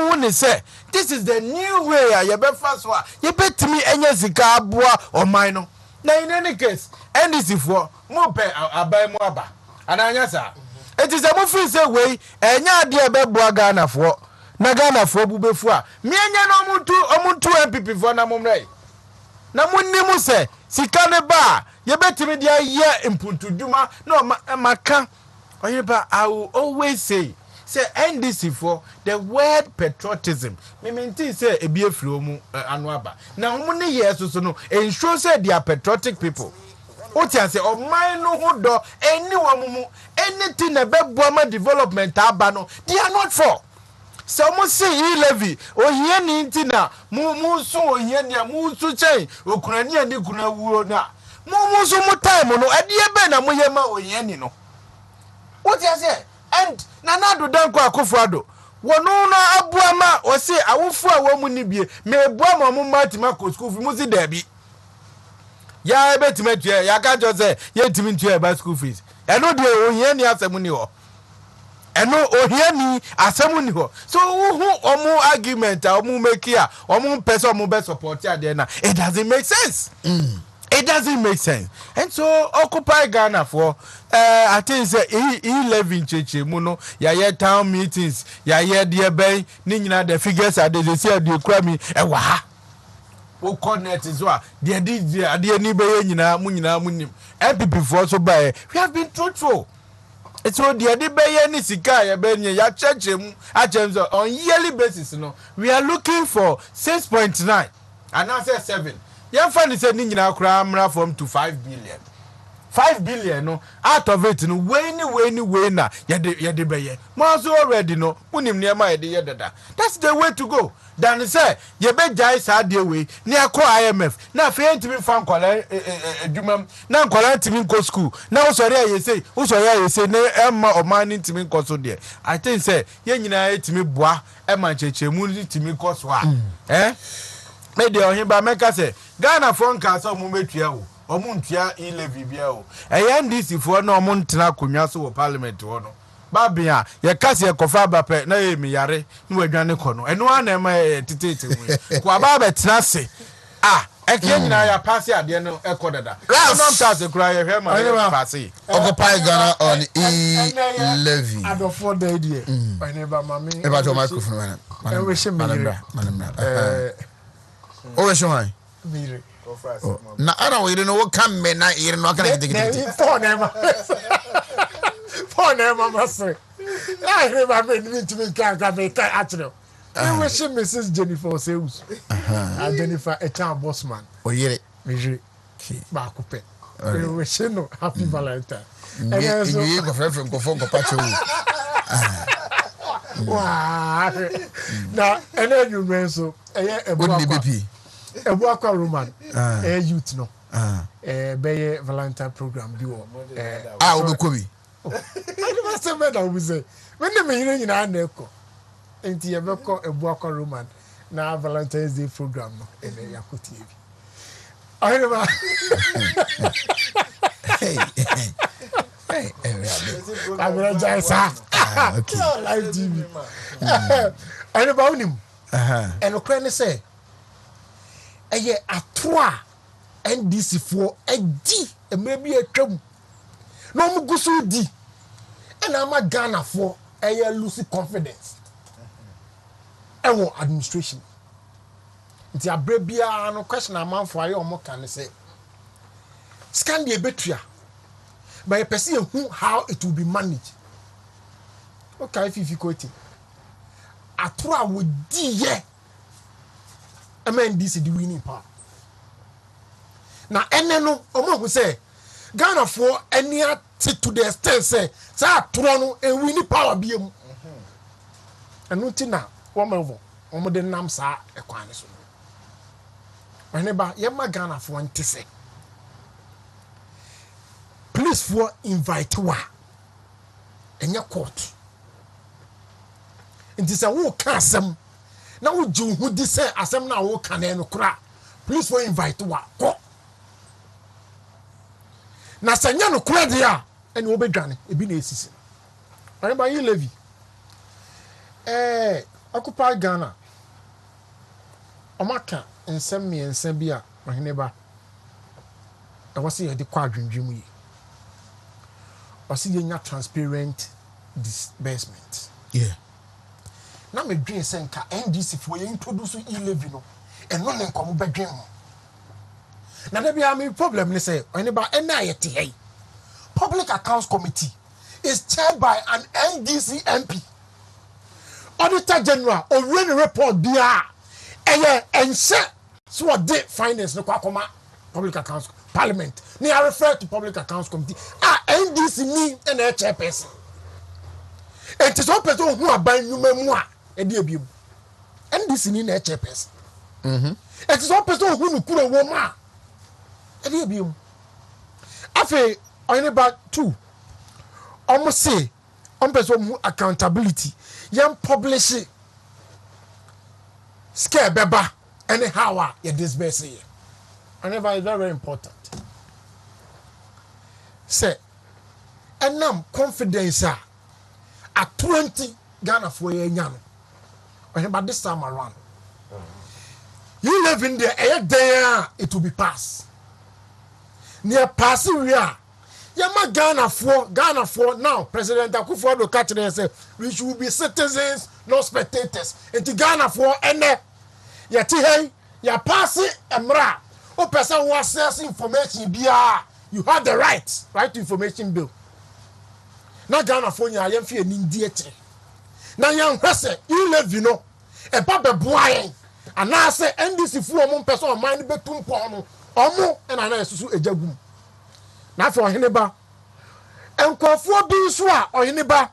one say, this is the new way you be first one. You bet me any zika abua or minor. Now in any case, and this is for more pay abai moaba. And answer. It is a movie say way, and ya dear bebwa Ghana for Nagana for bubefua. Me and omuntu MPP for Namumre. Namunimu say, Sikane ba, you bet me dear year impuntu duma, no maka. I will always say NDC for the word patriotism. Me maintain say e be afro mu anwaba. Na homo ne yeso so no ensure say they are patriotic people. What you say of mine no ho do anyone mu anything na beboama development aba no they are not for. So mo say e-levy ohia ni ntina mu so ohia ni mu so chen okunani ani kuna wuo na mu so mu time no ade be na mo yema ohia ni no. What you say? And Nanado Danko Akufo-Addo. Wono na abuama o say awofo a wo mu ni bie me buama mo matima ko school fi mu si dabi. Ya ebetima tue ya ka jo say ye timi tue ba school fees. Eno de ohia ni asemu ni ho. Eno ohia ni asemu ni ho. So who omu argument a omu make here, omu person omu be support here na. It doesn't make sense. It doesn't make sense. And so occupy Ghana for I think say e-levy cheche muno ya town meetings ya dear bay ni nyina the figures are they say the crime wa ha o connect is wa the ni be nyina munim MPP for so by we have been truthful. It's all the be ni sika ya be ya cheche mu a on yearly basis no we are looking for 6.9 and now say 7. Yan fan say ni nyina kura mra from to 5 billion. 5 billion no out of it no way na yede beye. Mo also already no unim niam yede dada. That's the way to go. Dan say ye be jai sa de we ni akọ IMF na fe ntimi fan kwala adwumam na kwala ntimi nko school na usori aye say na emma oman ntimi nko so de. I think say ye nyina etimi boa emma chechemu ntimi nko so a me de ohimba meka say Ghana phone ka so mo metua wo omuntua e-levy bia o NDC for no omuntena konwa so wo parliament wo no babia ye kase ye kofa bape na ye mi yare no wadwane ko no eno ana ma titete mu ko aba betena se eke nyina ya passe ade no ekodada no mtase kura ye hwe ma passe occupy Ghana on e-levy adofo da die neighbor mami e ba to microphone man we sheme o show hai mire na ara wo ire no wo kam me na ire no aka gidigidi phone ema masre na ire ba me ni timi ka me ka atro we she Mrs Jennifer Seus Jennifer Etan Bossman oyire mire ba ko pe we she no happy Valentine you go friend ko fon ko pacho wa na ene you menso eye Ebuakwa Roman youth no be Valentine program bi wo obekobi I must say that we say when me nyina na eko enti ye beko Ebuakwa Roman na Valentine's Day program no ene yakoti ebi ayere ba Abra Jaisa. Okay. Live TV. Ayere ba unim. Eno kra ne say eye atoa NDC for edi emre bi atwam no mu gusu di ena ama Ghana for eye lose confidence ewo administration nti abre bia no question amanfo aye omo kan say scan the betua by a person who how it will be managed okay if quoting atoa wo di ye MNDC the winning power. Now, no, omo say Ghana for any to the extent say Toronto and winning power be and nothing now. One more the nam sa equanis. Whenever Yama Ghana for one to say, please for invite wa in your court. It is a who casem. Now you who this say asem na wo kan no kra please for invite wa go na sanya no kra dia ene wo bedwane e bi na esisi ani ba yi levi occupy Ghana omaka nsem me nsem bi a ohene ba e wose ye de kwa adwendwem yi wose ye nya transparent disbursement na me dream say nka NDC for you introduce e-levy no and no nkom bedwen ho na da bia me problem ni say anybody na yete hey public accounts committee is chaired by an NDC MP auditor general already report bia ense so what the finance no kwakoma public accounts parliament ni I refer to public accounts committee NDC ni na chairperson it is one person who aban nyuma mu a edi ebiem NDC ni na chairperson it is one person who nukura wo ma edi ebiem afi oneba 2 almost say one person who accountability yam publish scare beba anyhow ya disburse here oneba is very, very important say enam confidence at 20 Ghana for a young. But this time around, you live in there, it will be passed. Near passing we are. Yama Ghana for now. President Akufo-Addo catch and say we should be citizens, not spectators. And to Ghana for and ya passing emra. O person who access information you have the right to information bill. Na Ghana for ya yemfi enindiete na yan hwese you live no e ba be boayen ana se NDC fu omo person o man betum pon no omo na na esusu ejagum na fa ohene ba enkofuo bi so a ohene ba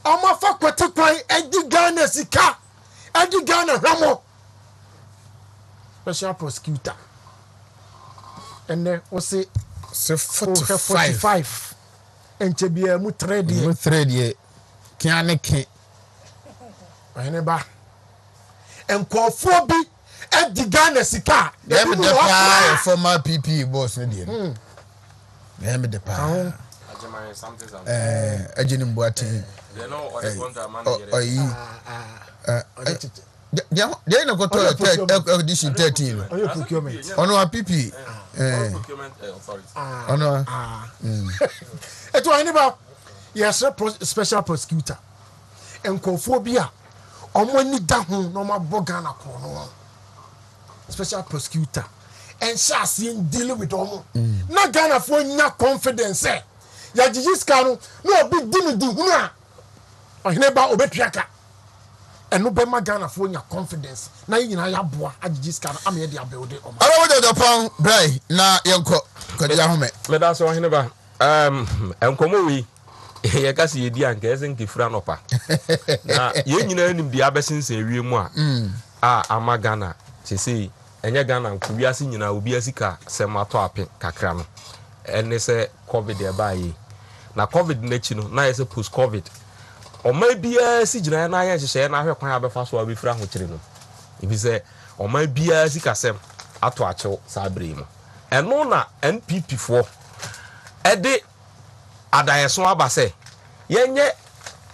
omo fa kwete kwan edi Ghana sika edi Ghana hwamo special prosecutor ene o se 45 enche bia mu trade kianeke aneba enkofuo bi edi Ghana sika dem the pa former PP boss no dey dem the pa ajeni mbuati you know or the contract manager they no go to edition 13 ono a PP procurement authority ono eto aneba yes special prosecutor enkofuo bi a omo ni da ho no ma Ghana ko no special prosecutor and shas in dealing with omo na Ghana for nya confidence ya jijiska no obi di hu a ohene ba obetuaka eno be ma Ghana for nya confidence na yina ya boa ajijiska no am ye de abelde omo ara wo de pon brai na yenko kodi ahome me da so ohene ba enkomo wi ye kasi ye di anka ese nkefura nopa na ye nyina anim di abesense awie mu a ama Ghana sese enye Ghana nkuwiase nyina obi asika semato ape kakra no ene se covid e ba yi na covid na chi no na ye se post covid o ma bia si gyina na ye hyehye na hwe kwan abefa so abefura ho kire no If say ɔman biara sikasɛm ato akyɛw saa bere mu ɛno na NPP for ɛde adayeso aba sɛ yɛnyɛ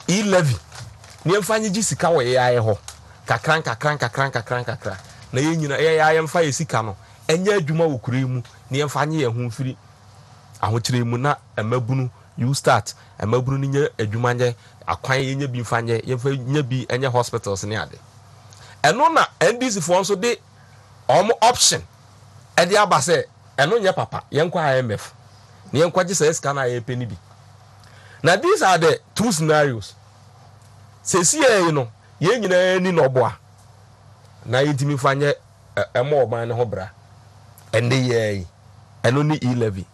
e-levy ne yɛmfa nyegye sika wɔ yɛayɛ hɔ kakran na yɛnyina yɛmfa yɛ sika no ɛnyɛ adwuma wɔ kura mu ne yɛmfa nye yɛn ho mfiri ahokyerɛ mu na ɛmabunu you start ɛmabunu ne nyɛ adwuma nyɛ akwan yɛnyɛ bi mfa nyɛ yɛmfa nyɛ bi ɛnyɛ hospitals ne ade ɛno na NDC foɔ nso de ɔmo option ɛde aba sɛ ɛno nyɛ papa yɛnkɔ IMF ne yɛnkɔ gye sɛ sika na yɛpɛ ni bi na these are the two scenarios sɛsi yɛ no yɛn nyinaa ni na ɔboa na yɛntimi fa nyɛ ɛmɔ ɔman ne ho bra ɛnde yɛyi ɛno ne e-levy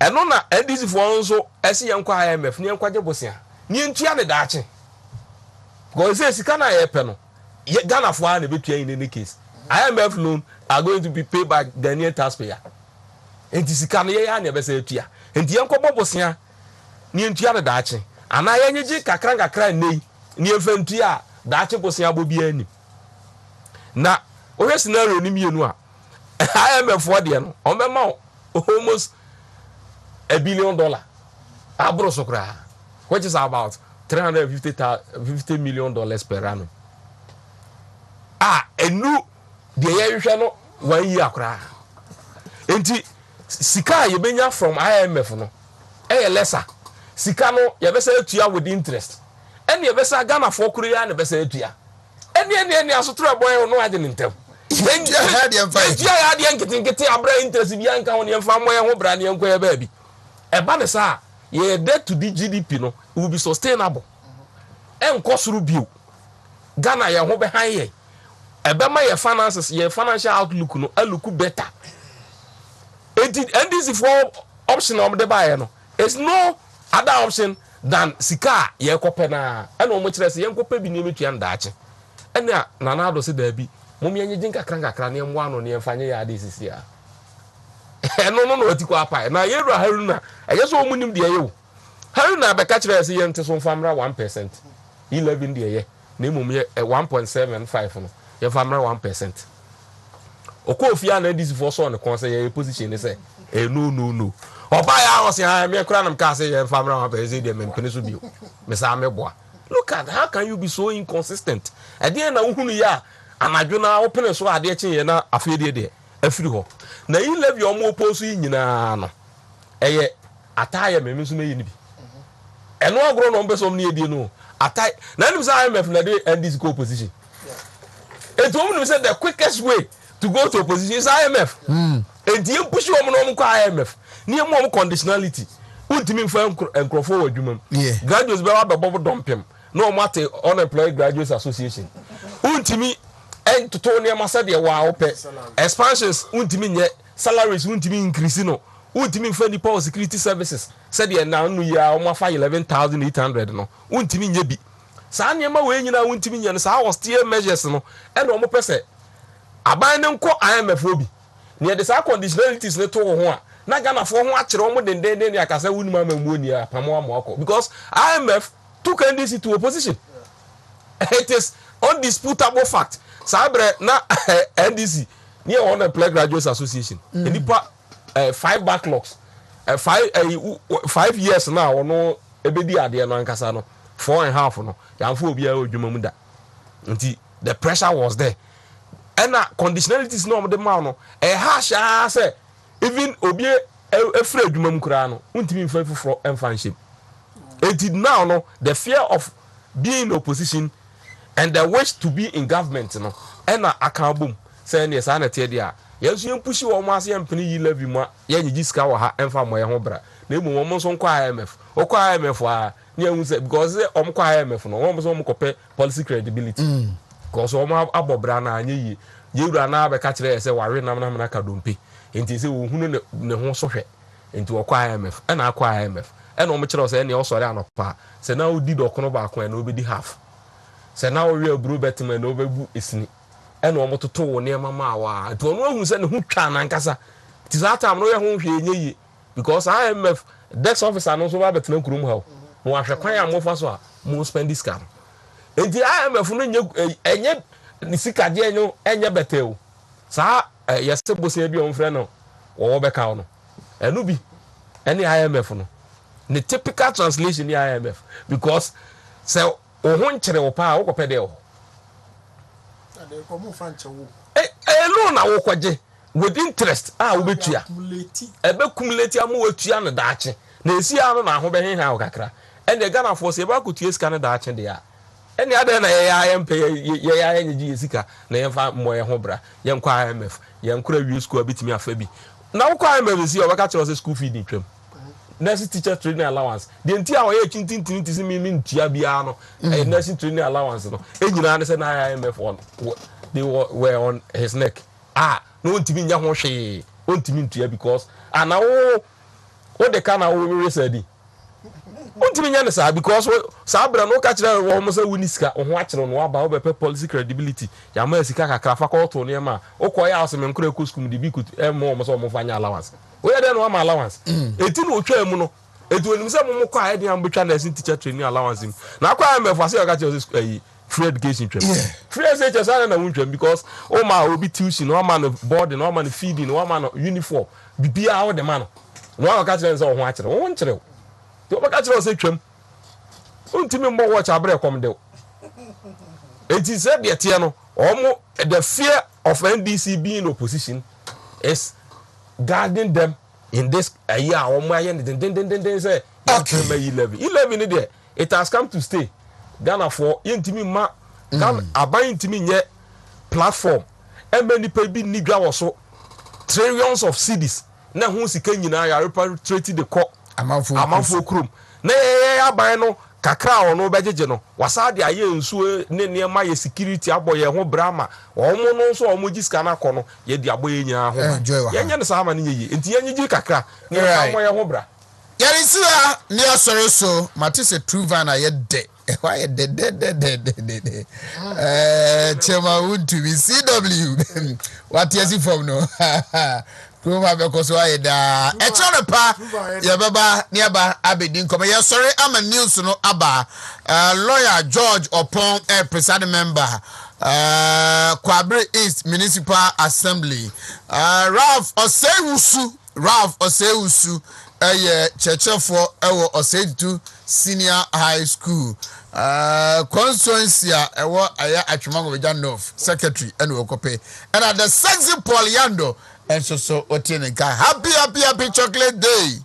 ɛno na NDC foɔ nso ɛsi yɛnkɔ IMF ne yɛnkɔ gye bosia ne yɛntua ne daakye because sɛ sika na yɛpɛ no Ghana foɔ na betua in any case IMF loan are going to be paid by Ghanaian taxpayer enti sika no yɛyɛ na yɛbɛsɛ atua enti yɛnkɔ bɔ bosia ne yɛntua ne daakye ana yɛnyegye kakra nei ne yɛmfa ntua a daakye bosia bɔ bi ani na ohwɛ scenario ni mienu a IMF for deɛ no ɔmbɛma almost $1 billion abro so kra which is about $350 million per annum enu deɛ yɛhwehwɛ no 1 year kra enti sika yɛbɛnya from IMF no ɛyɛ lesser sika no yɛbɛsɛ atua with interest ɛne yɛbɛsɛ Ghana for kura ya ne bɛsɛ atua ɛne asotro boy no ade ne ntem ya de nkete abra interest bi anka ho ne mfa moye ho bra ne enko ya ba bi eba ne sa ye debt to the GDP no will be sustainable enko soro bio Ghana ye ho be han ye ebe ma ye finances ye financial outlook no aluku better and this for option of the buyer no it's no other option than sika ye kope na ena o mo kire se ye kope bi ne metua ndaache ena nana do se da bi momi enye jinka kranka ne mo ano ne mfanye ya ade sisi a eno no no atiko apa na yedra haruna eyeso omunim de yewo haruna be ka kire se ye nte so mfamra 1% 11 de ye na mum ye 1.75 no ye famra 1% okofia na dis for so ne kon se ye position ne se no oba ya ho se ha me kura na mka se ye famra 1% de me mpene so bio me sa me boa look at how can you be so inconsistent e de na uhunu ya anadwo na open so ade kyen na afede de afiri ho na e-levy omo oposu nyina no eye ataya meme so meyi ni bi eno agro no mbeso ne edi no atai na nim say IMF na de end this opposition it woman say the quickest way to go to opposition is IMF and you push omo no ko IMF ni emo conditionality untimi mfa enkrofo wadwumam graduates be wa bebo dompem na omo ate unemployed graduates association untimi en toto ne ma said wa ope expansions untimi nye salaries untimi increase no untimi mfa ni power security services said ye na nu ya o ma fa 11,800 no untimi nye bi saa ne ma we nyina untimi nye no saa austere measures no en o mo pese aban ne nko IMF obi ne de saa conditionalities ne to ho a na Ghana fo ho akere o mo denden ne akasa wunuma mamu ni apamo amoko because IMF took NDC to opposition. It is undisputable fact sabre na NDC near on the Play Graduates Association nipa 5 backlogs 5 years now no ebedi ade no ankasa no 4.5 no yamfo obi a odwuma mu da nti the pressure was there and conditionalities no the man no ha say even obi efre adwuma mu kura no untimi mfa fufuro emfa nhye it now no the fear of being in opposition and the wish to be in government no ena akabum say ne sa na tie dia yesu yempushi wo mo ase yempene yi levy mu ya nyigi sika wo ha emfa mo ye ho bra na emu wo mo so nko IMF okwa IMF a ne ehun say because om kwa IMF no wo mo so mo kope policy credibility because wo mo abobra na anye yi yewura na be ka kire say ware nam na ka dompe enti say wo hunu ne ho so hwe enti wo kwa IMF ena akwa IMF ena wo mo kire say ne wo sori anopa say na wo di dokono ba ko na obedi half say na wo we aburu betima na obebu esini ena wo mototo wo ne mama wa to no ehun say ne hu twa na nkasa ti za time no ye ho hwe enye yi because IMF desk officer no so ba betina kurum ha no ahwe kwan ya mo fa so a mo spend this scam enti IMF no nye enye sika de enyo enye betew saa yese bosia bi on frɛ no wo bɛka no enu bi ene IMF no the typical translation in IMF because so ohun nkyere wo pa wo kopɛ de wo loan na wo kwaje with interest wo betua ebe cumulate amu wetua no daache na esi ano na ho bɛhen ha wo kakra ene Ghana for se ba kotua sika no daache de ya ene ade na ye IMF ye nyeji sika na ye fa moye ho bra ye nkwa IMF ye nkura wi school abitimi afa bi na wo kwa IMF si obaka kire school fee ni twam nursing teacher training allowance the entire way chintin tisi mi ntia bia no nursing training allowance no enyina ne se na IMF on they were on his neck no ntimi nya ho hwe ontimi ntua because ana wo de kana wo resadi ontimi nya ne sa because sabra no ka kire wo mo se winiska ho akire no aba wo be policy credibility ya ma sika kakra fa ko to ne ma wo ko ya asem nkura ko school de bi kut mo mo so mo fa nya allowance we dey no ma allowance eti no otwa mu no etu onim se mo ko aye dey am betwa nursing teacher training allowance na kwa me fa se ka kire free education trip free education say na wuncham because o ma obi tuition o ma no boarding o ma no feeding o ma no uniform bibia how the man no ka kire say o ho akire o nkire to ba ka kire o say twam untimi mbo watch abre kom de enti say de tie no omo the fear of NDC being in opposition is guarding them in this year omo aye den say okay 11 ni there it has come to stay Ghana for yentimi ma Ghana aban yentimi nye platform many people ni dwa wo so trillions of cedis na hu sika nyina ya repatriate the co amanfo krom na aban no kakra ono bejeje no wasade aye nsuo ne ma ye security aboye ho brama omo no so omo giska na kono ye di aboye nya ho ye nya ne sama ne ye enti ye nyi kakra ne amoye ho bra yare sia ne asore so matise true van aye de why de chema Wontumi CW what is from no Kuma because why da e chore pa ye baba nearby abedin come ye sorry am a news no aba lawyer George Opon presiding member Kwabre East Municipal Assembly Ralph Osewusu chechefo ewo Oseidu Senior High School constituency ewo aya Atwemango Beja North secretary ene okope and the sexy Paul Yando and so Otienenka happy chocolate day